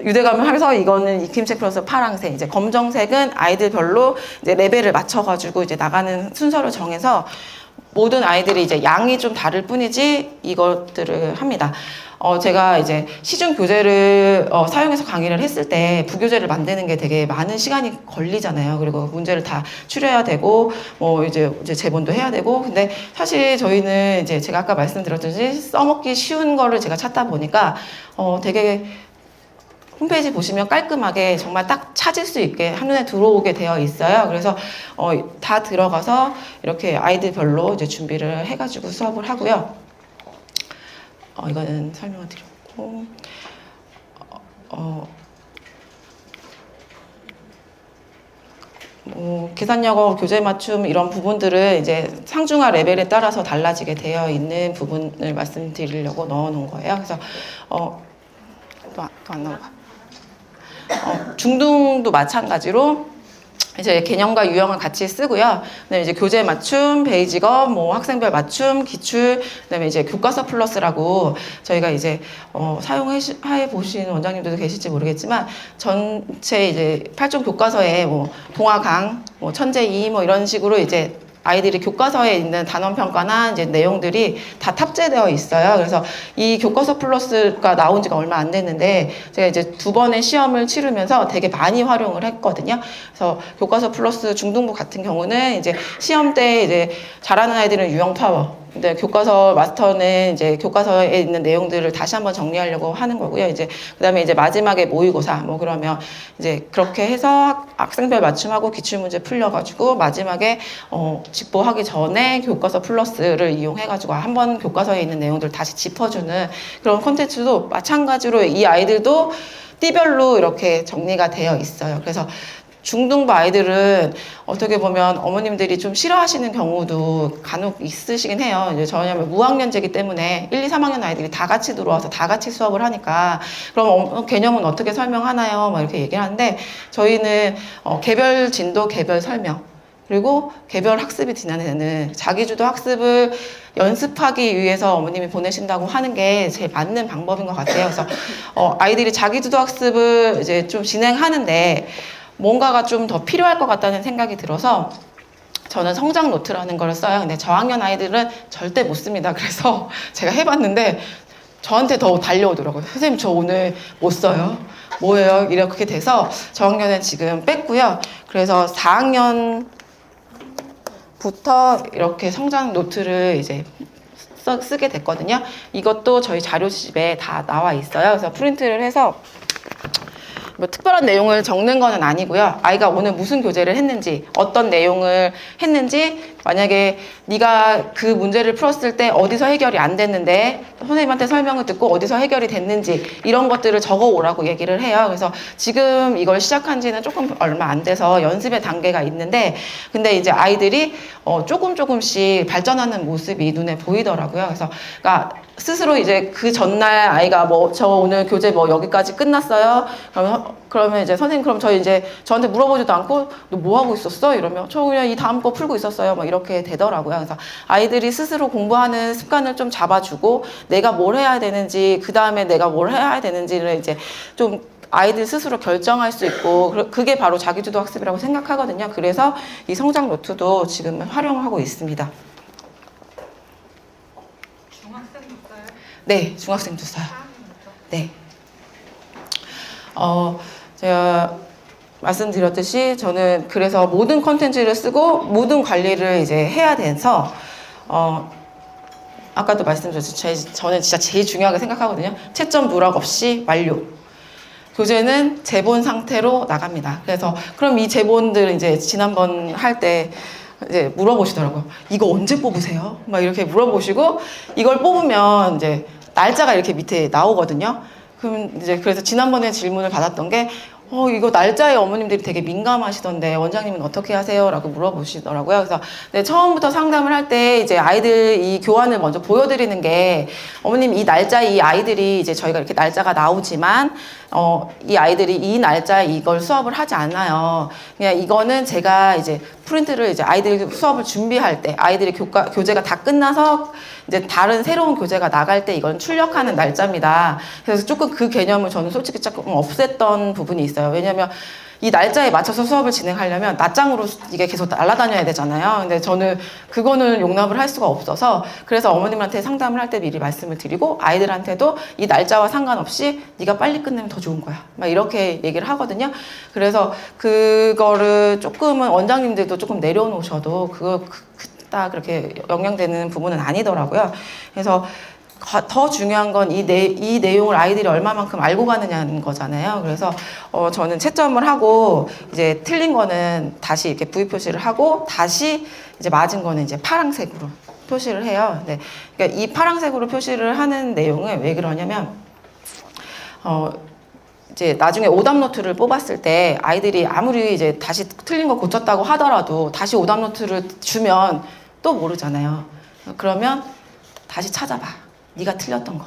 유대감을 해서 이거는 익힘책 플러스 파란색, 이제 검정색은 아이들별로 이제 레벨을 맞춰가지고 이제 나가는 순서를 정해서 모든 아이들이 이제 양이 좀 다를 뿐이지 이것들을 합니다. 제가 이제 시중 교재를 사용해서 강의를 했을 때 부교재를 만드는 게 되게 많은 시간이 걸리잖아요. 그리고 문제를 다 추려야 되고 뭐 이제 제본도 해야 되고 근데 사실 저희는 이제 제가 아까 말씀드렸듯이 써먹기 쉬운 거를 제가 찾다 보니까 되게 홈페이지 보시면 깔끔하게 정말 딱 찾을 수 있게 한눈에 들어오게 되어 있어요. 그래서 다 들어가서 이렇게 아이들별로 이제 준비를 해가지고 수업을 하고요. 이거는 설명을 드렸고 뭐 계산영어 교재 맞춤 이런 부분들은 이제 상중하 레벨에 따라서 달라지게 되어 있는 부분을 말씀드리려고 넣어놓은 거예요. 그래서 또 안 나오고 중등도 마찬가지로 이제 개념과 유형을 같이 쓰고요. 그다음에 이제 교재 맞춤, 베이직업, 뭐 학생별 맞춤, 기출, 그다음에 이제 교과서 플러스라고 저희가 이제 사용해 보신 원장님들도 계실지 모르겠지만 전체 이제 8종 교과서에 뭐 동화강, 뭐 천재이 뭐 이런 식으로 이제 아이들이 교과서에 있는 단원 평가나 이제 내용들이 다 탑재되어 있어요. 그래서 이 교과서 플러스가 나온 지가 얼마 안 됐는데 제가 이제 2번의 시험을 치르면서 되게 많이 활용을 했거든요. 그래서 교과서 플러스 중등부 같은 경우는 이제 시험 때 이제 잘하는 아이들은 유형 파워, 근데 교과서 마스터는 이제 교과서에 있는 내용들을 다시 한번 정리하려고 하는 거고요. 이제 그다음에 이제 마지막에 모의고사 뭐 그러면 이제 그렇게 해서 학생별 맞춤하고 기출문제 풀려가지고 마지막에 직보하기 전에 교과서 플러스를 이용해가지고 한번 교과서에 있는 내용들을 다시 짚어주는 그런 콘텐츠도 마찬가지로 이 아이들도 띠별로 이렇게 정리가 되어 있어요. 그래서 중등부 아이들은 어떻게 보면 어머님들이 좀 싫어하시는 경우도 간혹 있으시긴 해요. 이제 저냐면 무학년제이기 때문에 1, 2, 3학년 아이들이 다 같이 들어와서 다 같이 수업을 하니까 그럼 개념은 어떻게 설명하나요? 막 이렇게 얘기를 하는데 저희는 개별 진도, 개별 설명 그리고 개별 학습이 지난해는 자기주도 학습을 연습하기 위해서 어머님이 보내신다고 하는 게 제일 맞는 방법인 것 같아요. 그래서 아이들이 자기주도 학습을 이제 좀 진행하는데 뭔가가 좀 더 필요할 것 같다는 생각이 들어서 저는 성장 노트라는 걸 써요. 근데 저학년 아이들은 절대 못 씁니다. 그래서 제가 해봤는데 저한테 더 달려오더라고요. 선생님 저 오늘 못 써요. 뭐예요? 이렇게 돼서 저학년은 지금 뺐고요. 그래서 4학년부터 이렇게 성장 노트를 이제 쓰게 됐거든요. 이것도 저희 자료집에 다 나와 있어요. 그래서 프린트를 해서 뭐 특별한 내용을 적는 거는 아니고요. 아이가 오늘 무슨 교재를 했는지, 어떤 내용을 했는지, 만약에 네가 그 문제를 풀었을 때 어디서 해결이 안 됐는데 선생님한테 설명을 듣고 어디서 해결이 됐는지 이런 것들을 적어 오라고 얘기를 해요. 그래서 지금 이걸 시작한 지는 조금 얼마 안 돼서 연습의 단계가 있는데 근데 이제 아이들이 조금씩 발전하는 모습이 눈에 보이더라고요. 그래서 그러니까 스스로 이제 그 전날 아이가 뭐 저 오늘 교재 뭐 여기까지 끝났어요. 그러면 이제 선생님 그럼 저 이제 저한테 물어보지도 않고 너 뭐 하고 있었어? 이러면 저 그냥 이 다음 거 풀고 있었어요. 막 이렇게 되더라고요. 그래서 아이들이 스스로 공부하는 습관을 좀 잡아주고 내가 뭘 해야 되는지 그 다음에 내가 뭘 해야 되는지를 이제 좀 아이들 스스로 결정할 수 있고 그게 바로 자기주도 학습이라고 생각하거든요. 그래서 이 성장 노트도 지금 활용하고 있습니다. 중학생도 써요? 네, 중학생도 써요. 네. 제가 말씀드렸듯이 저는 그래서 모든 컨텐츠를 쓰고 모든 관리를 이제 해야 돼서 아까도 말씀드렸죠. 저는 진짜 제일 중요하게 생각하거든요. 채점 누락 없이 완료. 교재는 제본 상태로 나갑니다. 그래서 그럼 이 제본들 이제 지난번 할 때 이제 물어보시더라고요. 이거 언제 뽑으세요? 막 이렇게 물어보시고 이걸 뽑으면 이제 날짜가 이렇게 밑에 나오거든요. 그럼 이제 그래서 지난번에 질문을 받았던 게 이거 날짜에 어머님들이 되게 민감하시던데 원장님은 어떻게 하세요? 라고 물어보시더라고요. 그래서 네, 처음부터 상담을 할 때 이제 아이들 이 교환을 먼저 보여드리는 게 어머님 이 날짜에 이 아이들이 이제 저희가 이렇게 날짜가 나오지만 이 아이들이 이 날짜에 이걸 수업을 하지 않아요. 그냥 이거는 제가 이제 프린트를 이제 아이들 수업을 준비할 때 아이들이 교재가 다 끝나서 이제 다른 새로운 교재가 나갈 때 이건 출력하는 날짜입니다. 그래서 조금 그 개념을 저는 솔직히 조금 없앴던 부분이 있어요. 왜냐면 이 날짜에 맞춰서 수업을 진행하려면 낮장으로 이게 계속 날아다녀야 되잖아요. 근데 저는 그거는 용납을 할 수가 없어서 그래서 어머님한테 상담을 할 때 미리 말씀을 드리고 아이들한테도 이 날짜와 상관없이 네가 빨리 끝내면 더 좋은 거야. 막 이렇게 얘기를 하거든요. 그래서 그거를 조금은 원장님들도 조금 내려놓으셔도 그거 딱 그렇게 영향되는 부분은 아니더라고요. 그래서 더 중요한 건 이 내용을 아이들이 얼마만큼 알고 가느냐는 거잖아요. 그래서 저는 채점을 하고 이제 틀린 거는 다시 이렇게 부위 표시를 하고 다시 이제 맞은 거는 이제 파란색으로 표시를 해요. 네. 그러니까 이 파란색으로 표시를 하는 내용은 왜 그러냐면 이제 나중에 오답 노트를 뽑았을 때 아이들이 아무리 이제 다시 틀린 거 고쳤다고 하더라도 다시 오답 노트를 주면 또 모르잖아요. 그러면 다시 찾아봐. 네가 틀렸던 거.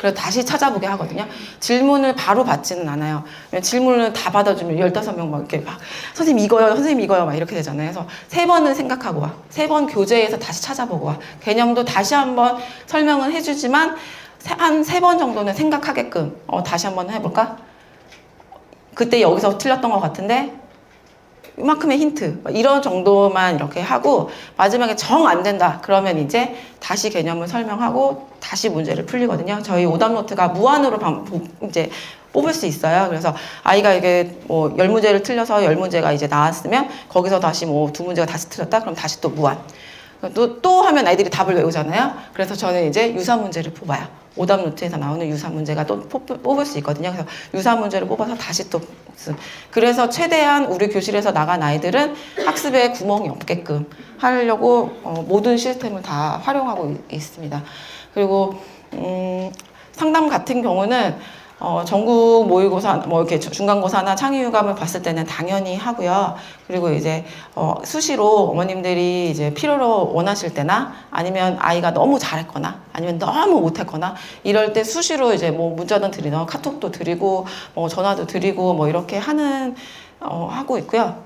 그래서 다시 찾아보게 하거든요. 질문을 바로 받지는 않아요. 질문을 다 받아주면 15명 막 이렇게 막 선생님 이거요, 선생님 이거요 막 이렇게 되잖아요. 그래서 3번은 생각하고 와. 3번 교재에서 다시 찾아보고 와. 개념도 다시 한번 설명은 해주지만 한 3번 정도는 생각하게끔 다시 한번 해볼까? 그때 여기서 틀렸던 것 같은데 이만큼의 힌트 이런 정도만 이렇게 하고 마지막에 정 안 된다 그러면 이제 다시 개념을 설명하고 다시 문제를 풀리거든요. 저희 오답 노트가 무한으로 이제 뽑을 수 있어요. 그래서 아이가 이게 뭐 10문제를 틀려서 10문제가 이제 나왔으면 거기서 다시 뭐 2문제가 다시 틀렸다 그럼 다시 또 무한 또 하면 아이들이 답을 외우잖아요. 그래서 저는 이제 유사 문제를 뽑아요. 오답 노트에서 나오는 유사 문제가 또 뽑을 수 있거든요. 그래서 유사 문제를 뽑아서 다시 또 복습. 그래서 최대한 우리 교실에서 나간 아이들은 학습에 구멍이 없게끔 하려고 모든 시스템을 다 활용하고 있습니다. 그리고 상담 같은 경우는 전국 모의고사, 뭐 이렇게 중간고사나 창의유감을 봤을 때는 당연히 하고요. 그리고 이제 수시로 어머님들이 이제 필요로 원하실 때나 아니면 아이가 너무 잘했거나 아니면 너무 못했거나 이럴 때 수시로 이제 뭐 문자도 드리나 카톡도 드리고 뭐 전화도 드리고 뭐 이렇게 하고 있고요.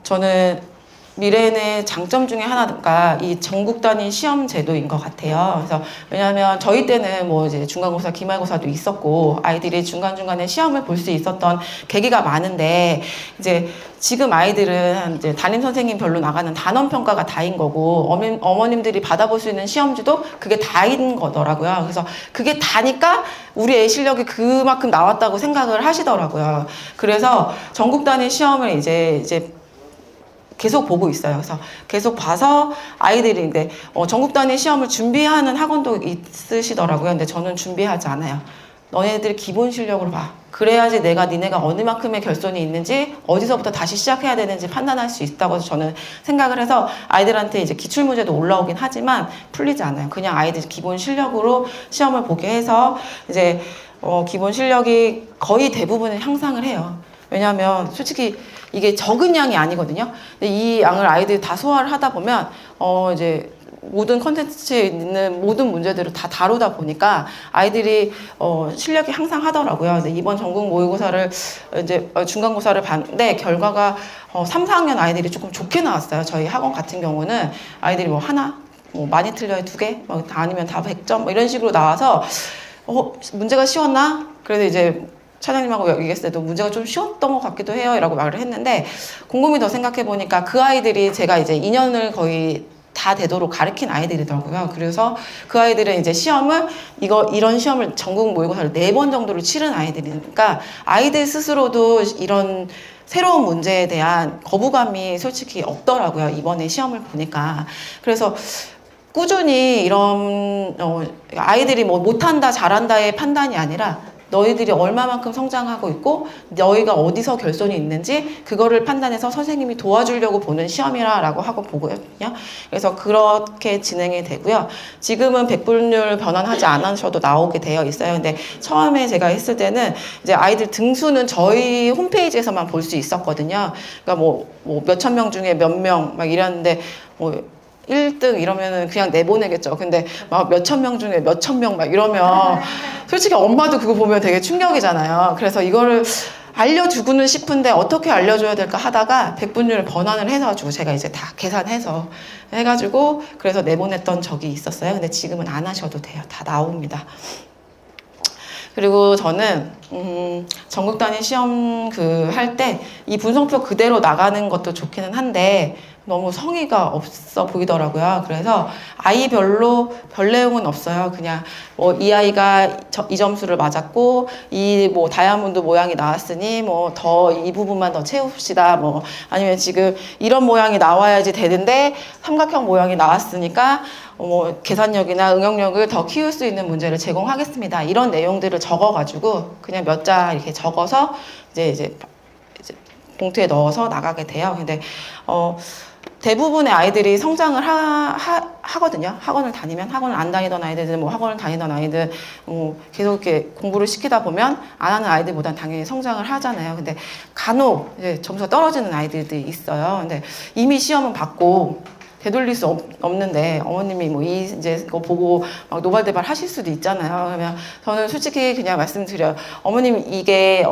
저는 미래의 장점 중에 하나가 이 전국 단위 시험 제도인 것 같아요. 그래서 왜냐하면 저희 때는 뭐 이제 중간고사, 기말고사도 있었고 아이들이 중간중간에 시험을 볼 수 있었던 계기가 많은데 이제 지금 아이들은 이제 담임 선생님 별로 나가는 단원 평가가 다인 거고 어머님들이 받아볼 수 있는 시험지도 그게 다인 거더라고요. 그래서 그게 다니까 우리 애 실력이 그만큼 나왔다고 생각을 하시더라고요. 그래서 전국 단위 시험을 이제 계속 보고 있어요. 그래서 계속 봐서 아이들이 이제 전국 단위 시험을 준비하는 학원도 있으시더라고요. 근데 저는 준비하지 않아요. 너네들 기본 실력으로 봐. 그래야지 내가 니네가 어느 만큼의 결손이 있는지 어디서부터 다시 시작해야 되는지 판단할 수 있다고 저는 생각을 해서 아이들한테 이제 기출문제도 올라오긴 하지만 풀리지 않아요. 그냥 아이들 기본 실력으로 시험을 보게 해서 이제 기본 실력이 거의 대부분은 향상을 해요. 왜냐하면 솔직히 이게 적은 양이 아니거든요. 근데 이 양을 아이들이 다 소화를 하다 보면 이제 모든 컨텐츠에 있는 모든 문제들을 다 다루다 보니까 아이들이 실력이 향상하더라고요. 근데 이번 전국 모의고사를 이제 중간고사를 봤는데 결과가 3, 4학년 아이들이 조금 좋게 나왔어요. 저희 학원 같은 경우는 아이들이 뭐 하나, 뭐 많이 틀려요 2개, 뭐 아니면 다 100점 뭐 이런 식으로 나와서 문제가 쉬웠나? 그래서 이제 차장님하고 얘기했을 때도 문제가 좀 쉬웠던 것 같기도 해요 라고 말을 했는데 곰곰이 더 생각해 보니까 그 아이들이 제가 이제 2년을 거의 다 되도록 가르친 아이들이더라고요. 그래서 그 아이들은 이제 시험을 이런 시험을 전국 모의고사를 4번 정도를 치른 아이들이니까 아이들 스스로도 이런 새로운 문제에 대한 거부감이 솔직히 없더라고요. 이번에 시험을 보니까. 그래서 꾸준히 이런 아이들이 뭐 못한다 잘한다의 판단이 아니라 너희들이 얼마만큼 성장하고 있고 너희가 어디서 결손이 있는지 그거를 판단해서 선생님이 도와주려고 보는 시험이라고 하고 보거든요. 그래서 그렇게 진행이 되고요. 지금은 백분율 변환하지 않으셔도 나오게 되어 있어요. 근데 처음에 제가 했을 때는 이제 아이들 등수는 저희 홈페이지에서만 볼 수 있었거든요. 그러니까 뭐 몇천 명 중에 몇 명 막 이랬는데 뭐 1등 이러면은 그냥 내보내겠죠. 근데 막 몇천 명 중에 몇천 명 막 이러면 솔직히 엄마도 그거 보면 되게 충격이잖아요. 그래서 이거를 알려주고는 싶은데 어떻게 알려줘야 될까 하다가 백분율 번환을 해가지고 제가 이제 다 계산해서 해가지고 그래서 내보냈던 적이 있었어요. 근데 지금은 안 하셔도 돼요. 다 나옵니다. 그리고 저는 전국 단위 시험 할 때 이 분성표 그대로 나가는 것도 좋기는 한데 너무 성의가 없어 보이더라고요. 그래서 아이별로 별 내용은 없어요. 그냥 뭐 이 아이가 이 점수를 맞았고 이 뭐 다이아몬드 모양이 나왔으니 뭐 더 이 부분만 더 채웁시다. 뭐 아니면 지금 이런 모양이 나와야지 되는데 삼각형 모양이 나왔으니까 뭐 계산력이나 응용력을 더 키울 수 있는 문제를 제공하겠습니다. 이런 내용들을 적어가지고 그냥 몇 자 이렇게 적어서 이제 봉투에 넣어서 나가게 돼요. 근데 대부분의 아이들이 성장을 하거든요. 학원을 다니면 학원을 안 다니던 아이들은 뭐 학원을 다니던 아이들 계속 이렇게 공부를 시키다 보면 안 하는 아이들보단 당연히 성장을 하잖아요. 근데 간혹 이제 점수가 떨어지는 아이들이 있어요. 근데 이미 시험은 받고 되돌릴 수 없는데 어머님이 뭐 이제 이거 보고 막 노발대발 하실 수도 있잖아요. 그러면 저는 솔직히 그냥 말씀드려요. 어머님 이게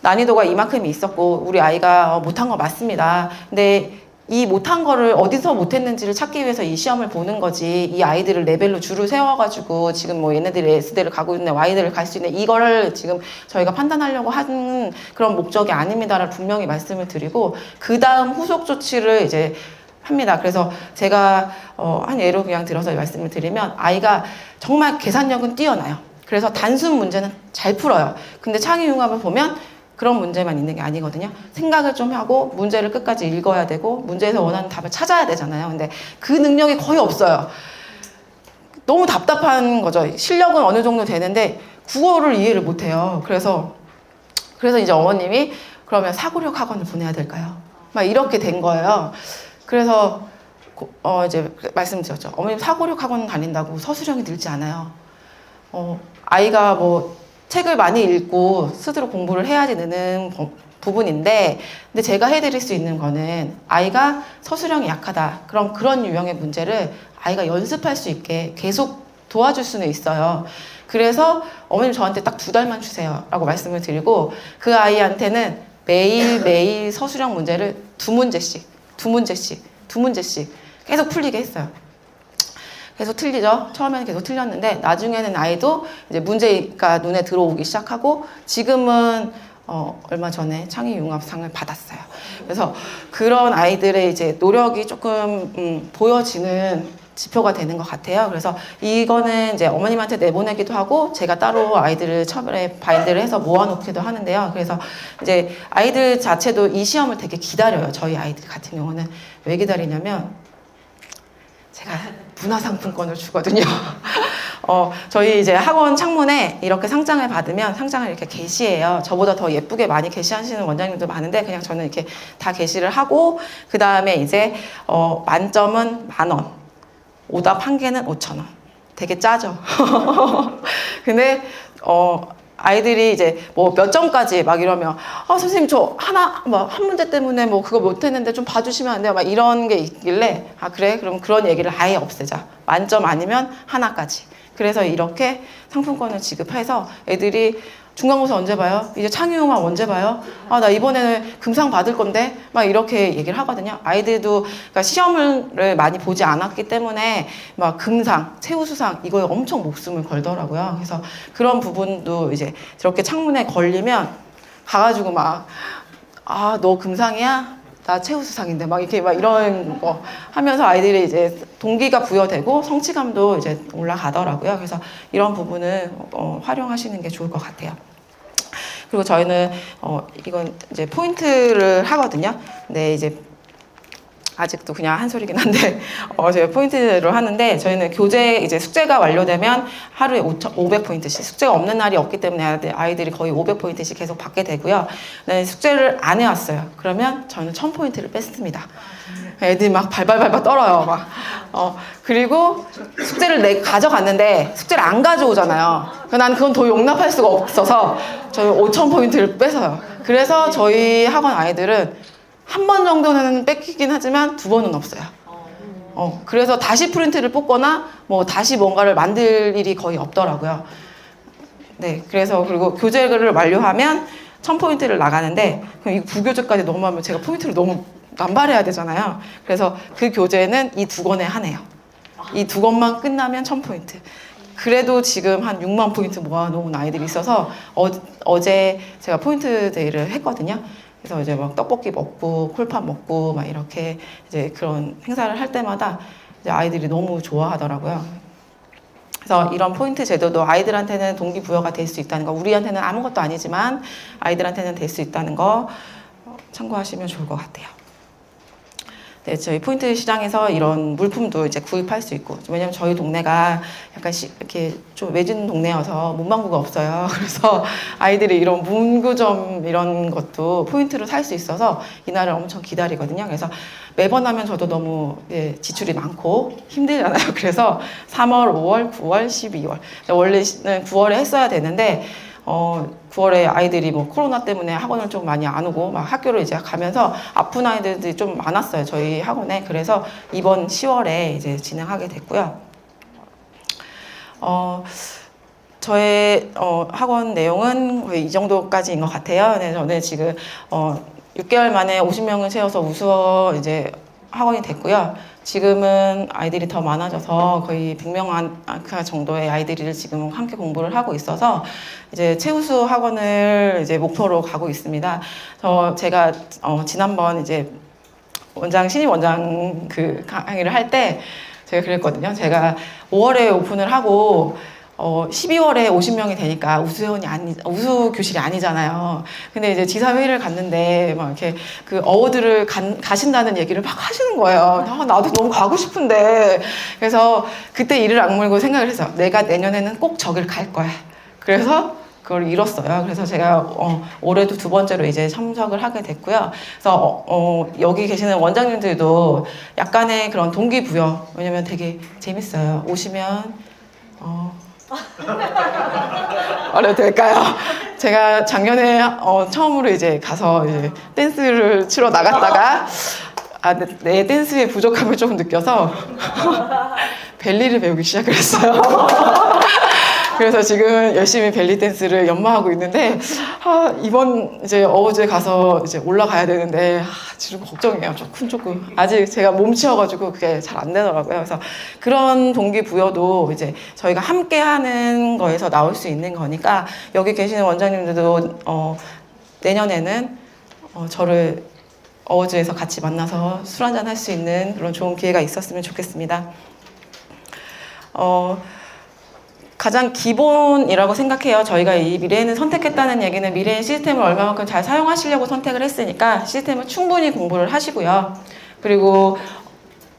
난이도가 이만큼이 있었고 우리 아이가 못한 거 맞습니다. 근데 이 못한 거를 어디서 못했는지를 찾기 위해서 이 시험을 보는 거지 이 아이들을 레벨로 줄을 세워가지고 지금 뭐 얘네들이 S대를 가고 있는 Y대를 갈 수 있는 이거를 지금 저희가 판단하려고 하는 그런 목적이 아닙니다를 분명히 말씀을 드리고 그 다음 후속 조치를 이제 합니다. 그래서 제가 한 예로 그냥 들어서 말씀을 드리면 아이가 정말 계산력은 뛰어나요. 그래서 단순 문제는 잘 풀어요. 근데 창의융합을 보면 그런 문제만 있는 게 아니거든요. 생각을 좀 하고 문제를 끝까지 읽어야 되고 문제에서 원하는 답을 찾아야 되잖아요. 근데 그 능력이 거의 없어요. 너무 답답한 거죠. 실력은 어느 정도 되는데 국어를 이해를 못해요. 그래서 이제 어머님이 그러면 사고력 학원을 보내야 될까요? 막 이렇게 된 거예요. 그래서 이제 말씀드렸죠. 어머님 사고력 학원 다닌다고 서술형이 늘지 않아요. 아이가 뭐 책을 많이 읽고 스스로 공부를 해야지 느는 부분인데 근데 제가 해드릴 수 있는 거는 아이가 서술형이 약하다. 그럼 그런 유형의 문제를 아이가 연습할 수 있게 계속 도와줄 수는 있어요. 그래서 어머님 저한테 딱 2달만 주세요 라고 말씀을 드리고 그 아이한테는 매일매일 서술형 문제를 2문제씩 계속 풀리게 했어요. 계속 틀리죠. 처음에는 계속 틀렸는데 나중에는 아이도 이제 문제가 눈에 들어오기 시작하고 지금은 얼마 전에 창의융합상을 받았어요. 그래서 그런 아이들의 이제 노력이 조금 보여지는 지표가 되는 것 같아요. 그래서 이거는 이제 어머님한테 내보내기도 하고 제가 따로 아이들을 처음에 바인드를 해서 모아놓기도 하는데요. 그래서 이제 아이들 자체도 이 시험을 되게 기다려요. 저희 아이들 같은 경우는 왜 기다리냐면 제가 문화상품권을 주거든요. 저희 이제 학원 창문에 이렇게 상장을 받으면 상장을 이렇게 게시해요. 저보다 더 예쁘게 많이 게시하시는 원장님도 많은데 그냥 저는 이렇게 다 게시를 하고 그 다음에 이제 만점은 10,000원, 오답 1개는 5,000원. 되게 짜죠. 근데 아이들이 이제 뭐 몇 점까지 막 이러면 선생님 저 한 문제 때문에 뭐 그거 못했는데 좀 봐주시면 안 돼요? 막 이런 게 있길래 그래? 그럼 그런 얘기를 아예 없애자. 만점 아니면 하나까지. 그래서 이렇게 상품권을 지급해서 애들이 중간고사 언제 봐요? 이제 창의융합 언제 봐요? 나 이번에는 금상 받을 건데 막 이렇게 얘기를 하거든요. 아이들도 그러니까 시험을 많이 보지 않았기 때문에 막 금상, 최우수상 이거에 엄청 목숨을 걸더라고요. 그래서 그런 부분도 이제 저렇게 창문에 걸리면 가가지고 막 너 금상이야? 나 최우수상인데 막 이렇게 막 이런 거 하면서 아이들이 이제 동기가 부여되고 성취감도 이제 올라가더라고요. 그래서 이런 부분은 활용하시는 게 좋을 것 같아요. 그리고 저희는 이건 이제 포인트를 하거든요. 근데 이제 아직도 그냥 한 소리긴 한데 제가 포인트로 하는데 저희는 교재 이제 숙제가 완료되면 하루에 500포인트씩 숙제가 없는 날이 없기 때문에 아이들이 거의 500포인트씩 계속 받게 되고요. 네, 숙제를 안 해왔어요. 그러면 저는 1000포인트를 뺐습니다. 애들이 막 발발발발 떨어요. 막. 그리고 숙제를 가져갔는데 숙제를 안 가져오잖아요. 난 그건 더 용납할 수가 없어서 저희 5000포인트를 뺏어요. 그래서 저희 학원 아이들은 한 번 정도는 뺏기긴 하지만 2번은 없어요. 그래서 다시 프린트를 뽑거나 뭐 다시 뭔가를 만들 일이 거의 없더라고요. 네, 그래서 그리고 교재를 완료하면 1000포인트를 나가는데 그럼 이 구교재까지 넘어가면 제가 포인트를 너무 남발해야 되잖아요. 그래서 그 교재는 이 2권에 하네요. 이 2권만 끝나면 1000포인트. 그래도 지금 한 6만 포인트 모아놓은 아이들이 있어서 어제 제가 포인트 데이를 했거든요. 그래서 이제 막 떡볶이 먹고 콜팝 먹고 막 이렇게 이제 그런 행사를 할 때마다 이제 아이들이 너무 좋아하더라고요. 그래서 이런 포인트 제도도 아이들한테는 동기부여가 될 수 있다는 거, 우리한테는 아무것도 아니지만 아이들한테는 될 수 있다는 거 참고하시면 좋을 것 같아요. 네, 저희 포인트 시장에서 이런 물품도 이제 구입할 수 있고, 왜냐면 저희 동네가 약간 이렇게 좀 외진 동네여서 문방구가 없어요. 그래서 아이들이 이런 문구점 이런 것도 포인트로 살 수 있어서 이날을 엄청 기다리거든요. 그래서 매번 하면 저도 너무 지출이 많고 힘들잖아요. 그래서 3월, 5월, 9월, 12월. 원래는 9월에 했어야 되는데 9월에 아이들이 뭐 코로나 때문에 학원을 좀 많이 안 오고 막 학교를 이제 가면서 아픈 아이들이 좀 많았어요. 저희 학원에. 그래서 이번 10월에 이제 진행하게 됐고요. 저의 학원 내용은 거의 이 정도까지인 것 같아요. 네, 저는 지금 6개월 만에 50명을 채워서 우수어 이제 학원이 됐고요. 지금은 아이들이 더 많아져서 거의 100명 정도의 아이들이 지금 함께 공부를 하고 있어서 이제 최우수 학원을 이제 목표로 가고 있습니다. 제가 지난번 이제 신입 원장 그 강의를 할 때 제가 그랬거든요. 제가 5월에 오픈을 하고 12월에 50명이 되니까 우수 교실이 아니잖아요. 근데 이제 지사회의를 갔는데 막 이렇게 그 어워드를 가신다는 얘기를 막 하시는 거예요. 나도 너무 가고 싶은데. 그래서 그때 이를 악물고 생각을 해서 내가 내년에는 꼭 저길 갈 거야. 그래서 그걸 이뤘어요. 그래서 제가 올해도 2번째로 이제 참석을 하게 됐고요. 그래서 여기 계시는 원장님들도 약간의 그런 동기부여, 왜냐면 되게 재밌어요. 오시면 말해도 될까요? 제가 작년에 처음으로 이제 가서 이제 댄스를 치러 나갔다가 내 댄스의 부족함을 조금 느껴서 벨리를 배우기 시작을 했어요. 그래서 지금 열심히 벨리 댄스를 연마하고 있는데 이번 이제 어우즈에 가서 이제 올라가야 되는데 지금 걱정이에요. 조금 아직 제가 몸치여가지고 그게 잘 안 되더라고요. 그래서 그런 동기부여도 이제 저희가 함께 하는 거에서 나올 수 있는 거니까 여기 계시는 원장님들도 내년에는 저를 어우즈에서 같이 만나서 술 한잔 할 수 있는 그런 좋은 기회가 있었으면 좋겠습니다. 가장 기본이라고 생각해요. 저희가 이 미래에는 선택했다는 얘기는 미래의 시스템을 얼마만큼 잘 사용하시려고 선택을 했으니까 시스템을 충분히 공부를 하시고요. 그리고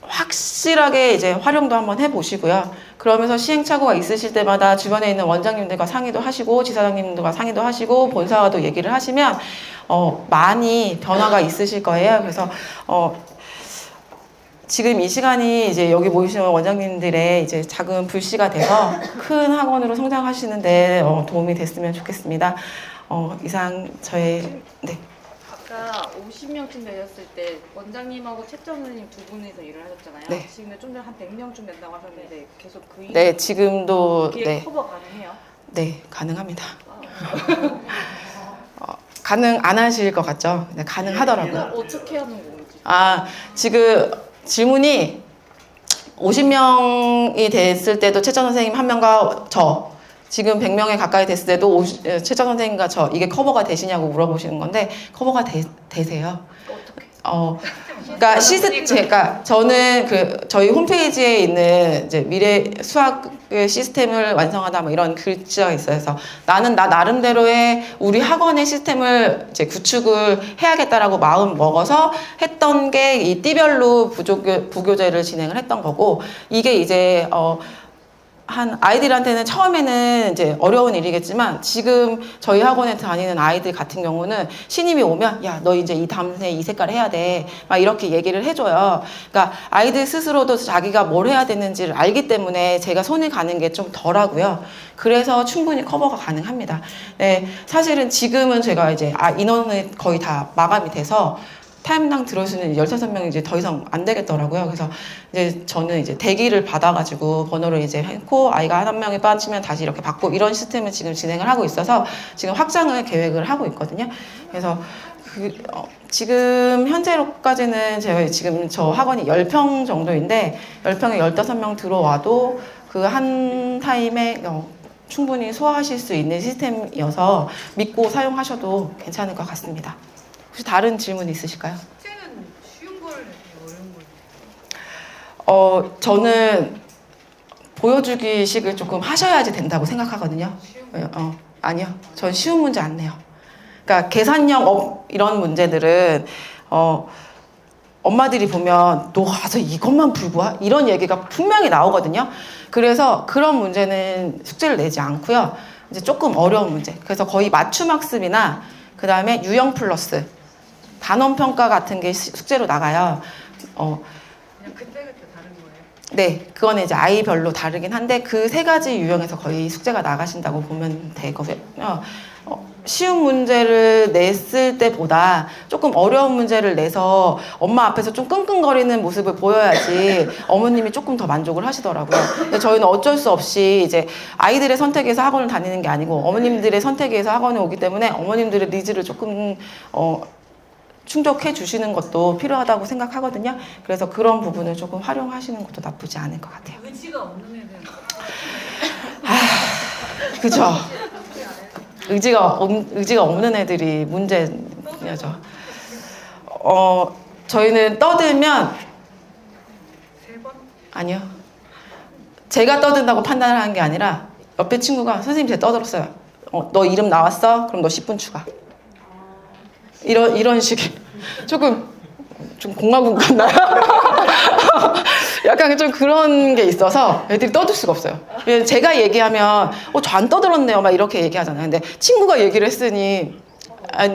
확실하게 이제 활용도 한번 해보시고요. 그러면서 시행착오가 있으실 때마다 주변에 있는 원장님들과 상의도 하시고 지사장님들과 상의도 하시고 본사와도 얘기를 하시면 많이 변화가 있으실 거예요. 그래서 지금 이 시간이 이제 여기 모이시는 원장님들의 이제 작은 불씨가 돼서 큰 학원으로 성장하시는데 도움이 됐으면 좋겠습니다. 이상 저의 아까 50명쯤 되셨을 때 원장님하고 채점 선생님 두 분이서 일을 하셨잖아요. 네. 지금 좀 전에 한 100명쯤 된다고 하셨는데 계속 그 네, 지금도 그게 커버 가능해요? 네, 가능합니다. 가능 안 하실 것 같죠? 네, 가능하더라고요. 어떻게 하는 건지. 지금 질문이 50명이 됐을 때도 채점 선생님 한 명과 지금 100명에 가까이 됐을 때도 채점 선생님과 이게 커버가 되시냐고 물어보시는 건데 커버가 되세요. 어떻게? 그러니까 제가 저는 저희 홈페이지에 있는 이제 미래 수학 시스템을 완성하다 뭐 이런 글자가 있어요. 그래서 나는 나 나름대로의 우리 학원의 시스템을 이제 구축을 해야겠다라고 마음 먹어서 했던 게 이 띠별로 부교재를 진행을 했던 거고, 이게 이제 한 아이들한테는 처음에는 이제 어려운 일이겠지만, 지금 저희 학원에 다니는 아이들 같은 경우는 신입이 오면 야, 너 이제 이 다음에 이 색깔 해야 돼 막 이렇게 얘기를 해줘요. 그러니까 아이들 스스로도 자기가 뭘 해야 되는지를 알기 때문에 제가 손이 가는 게 좀 덜하고요. 그래서 충분히 커버가 가능합니다. 네, 사실은 지금은 제가 이제 인원이 거의 다 마감이 돼서 타임당 들어오시는 15명이 이제 더 이상 안 되겠더라고요. 그래서 이제 저는 이제 대기를 받아가지고 번호를 이제 했고, 아이가 한 명이 빠지면 다시 이렇게 받고, 이런 시스템을 지금 진행을 하고 있어서 지금 확장을 계획을 하고 있거든요. 그래서 지금 현재로까지는 제가 지금 저 학원이 10평 정도인데 10평에 15명 들어와도 그 한 타임에 충분히 소화하실 수 있는 시스템이어서 믿고 사용하셔도 괜찮을 것 같습니다. 혹시 다른 질문 있으실까요? 숙제는 쉬운 걸 내세요? 어려운 걸? 저는 보여주기식을 조금 하셔야지 된다고 생각하거든요. 아니요. 전 쉬운 문제 안 내요. 그러니까 계산형 이런 문제들은 엄마들이 보면 너 가서 이것만 풀고 와? 이런 얘기가 분명히 나오거든요. 그래서 그런 문제는 숙제를 내지 않고요. 이제 조금 어려운 문제. 그래서 거의 맞춤 학습이나 그 다음에 유형 플러스 단원 평가 같은 게 숙제로 나가요. 그냥 그때그때 다른 거예요? 네, 그거는 이제 아이별로 다르긴 한데 그 세 가지 유형에서 거의 숙제가 나가신다고 보면 되거든요. 쉬운 문제를 냈을 때보다 조금 어려운 문제를 내서 엄마 앞에서 좀 끙끙거리는 모습을 보여야지 어머님이 조금 더 만족을 하시더라고요. 근데 저희는 어쩔 수 없이 이제 아이들의 선택에서 학원을 다니는 게 아니고 어머님들의 선택에서 학원에 오기 때문에 어머님들의 니즈를 조금 충족해 주시는 것도 필요하다고 생각하거든요. 그래서 그런 부분을 조금 활용하시는 것도 나쁘지 않을 것 같아요. 의지가 없는 애들은 그죠? 의지가 없는 애들이 문제죠. 저희는 떠들면, 3번? 아니요. 제가 떠든다고 판단을 하는 게 아니라 옆에 친구가 선생님 제가 떠들었어요. 너 이름 나왔어? 그럼 너 10분 추가. 이런 식의 좀 공화국 같나요? 약간 좀 그런 게 있어서 애들이 떠들 수가 없어요. 제가 얘기하면 저 안 떠들었네요 막 이렇게 얘기하잖아요. 근데 친구가 얘기를 했으니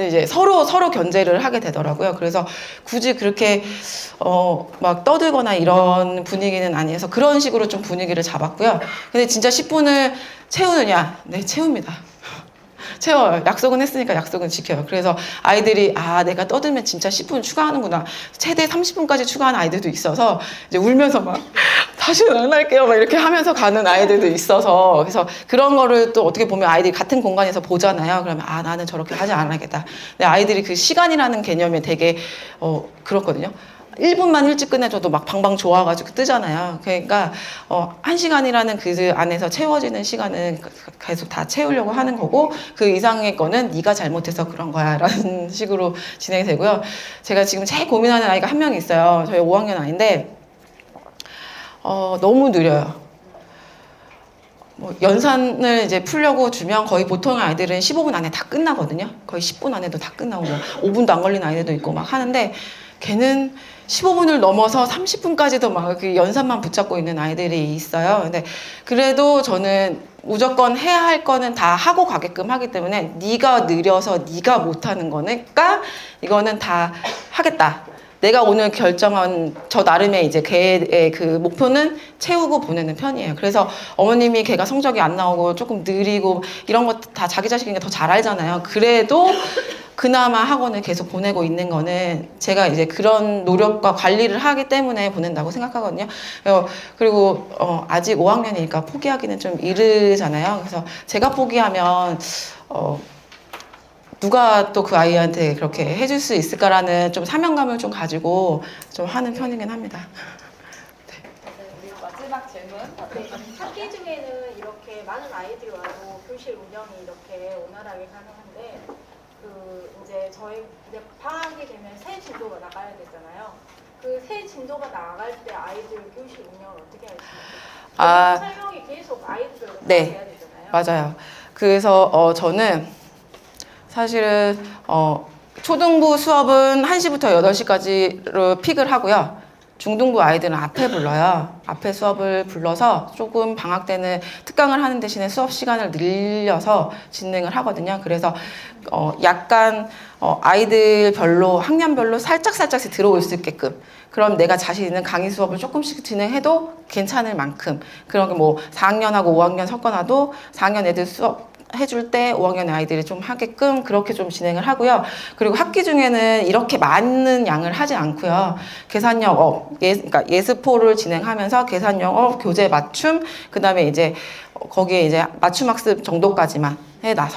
이제 서로 견제를 하게 되더라고요. 그래서 굳이 그렇게 막 떠들거나 이런 분위기는 아니어서 그런 식으로 좀 분위기를 잡았고요. 근데 진짜 10분을 채우느냐? 네, 채웁니다. 채워요. 약속은 했으니까 약속은 지켜요. 그래서 아이들이 내가 떠들면 진짜 10분 추가하는구나. 최대 30분까지 추가하는 아이들도 있어서 이제 울면서 막 다시는 안 할게요. 막 이렇게 하면서 가는 아이들도 있어서, 그래서 그런 거를 또 어떻게 보면 아이들이 같은 공간에서 보잖아요. 그러면 나는 저렇게 하지 않아야겠다. 근데 아이들이 그 시간이라는 개념에 되게 그렇거든요. 1분만 일찍 끝내줘도 막 방방 좋아가지고 뜨잖아요. 그러니까 1시간이라는 그 안에서 채워지는 시간은 계속 다 채우려고 하는 거고, 그 이상의 거는 네가 잘못해서 그런 거야 라는 식으로 진행이 되고요. 제가 지금 제일 고민하는 아이가 한 명 있어요. 저희 5학년 아이인데 너무 느려요. 연산을 이제 풀려고 주면 거의 보통 아이들은 15분 안에 다 끝나거든요. 거의 10분 안에도 다 끝나고 5분도 안 걸리는 아이들도 있고 막 하는데, 걔는 15분을 넘어서 30분까지도 막 그 연산만 붙잡고 있는 아이들이 있어요. 근데 그래도 저는 무조건 해야 할 거는 다 하고 가게끔 하기 때문에 네가 느려서 네가 못하는 거니까 이거는 다 하겠다. 내가 오늘 결정한 저 나름의 이제 걔의 그 목표는 채우고 보내는 편이에요. 그래서 어머님이 걔가 성적이 안 나오고 조금 느리고 이런 거 다 자기 자식이니까 더 잘 알잖아요. 그래도 그나마 학원을 계속 보내고 있는 거는 제가 이제 그런 노력과 관리를 하기 때문에 보낸다고 생각하거든요. 그리고 아직 5학년이니까 포기하기는 좀 이르잖아요. 그래서 제가 포기하면 누가 또 그 아이한테 그렇게 해줄 수 있을까라는 좀 사명감을 좀 가지고 좀 하는 편이긴 합니다. 우리 마지막 질문. 학기 중에는 이렇게 많은 아이들이 와도 교실 운영이 이렇게 원활하게 가능한데 이제 저희 이제 방학이 되면 새 진도가 나가야 되잖아요. 그 새 진도가 나갈 때 아이들 교실 운영을 어떻게 하시나요? 아, 설명이 계속 아이들별로 네. 해야 되잖아요. 맞아요. 그래서 저는 사실은 초등부 수업은 1시부터 8시까지로 픽을 하고요. 중등부 아이들은 앞에 불러요. 앞에 수업을 불러서 조금 방학 때는 특강을 하는 대신에 수업 시간을 늘려서 진행을 하거든요. 그래서 약간 아이들별로 학년별로 살짝씩 들어올 수 있게끔, 그럼 내가 자신 있는 강의 수업을 조금씩 진행해도 괜찮을 만큼, 그런 게 뭐 4학년하고 5학년 섞어놔도 4학년 애들 수업 해줄 때 5학년 아이들이 좀 하게끔 그렇게 좀 진행을 하고요. 그리고 학기 중에는 이렇게 많은 양을 하지 않고요. 계산 영어, 그러니까 예습포를 진행하면서 계산 영어, 교재 맞춤, 그 다음에 이제 거기에 이제 맞춤 학습 정도까지만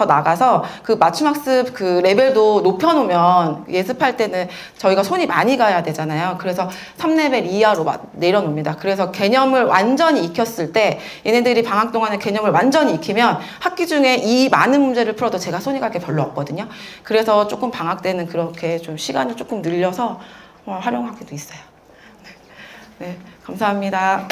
나가서 그 맞춤 학습 그 레벨도 높여놓으면 예습할 때는 저희가 손이 많이 가야 되잖아요. 그래서 3레벨 이하로 내려놓습니다. 그래서 개념을 완전히 익혔을 때 얘네들이 방학 동안에 개념을 완전히 익히면 학기 중에 이 많은 문제를 풀어도 제가 손이 갈 게 별로 없거든요. 그래서 조금 방학 때는 그렇게 좀 시간을 조금 늘려서 활용하기도 있어요. 네, 감사합니다.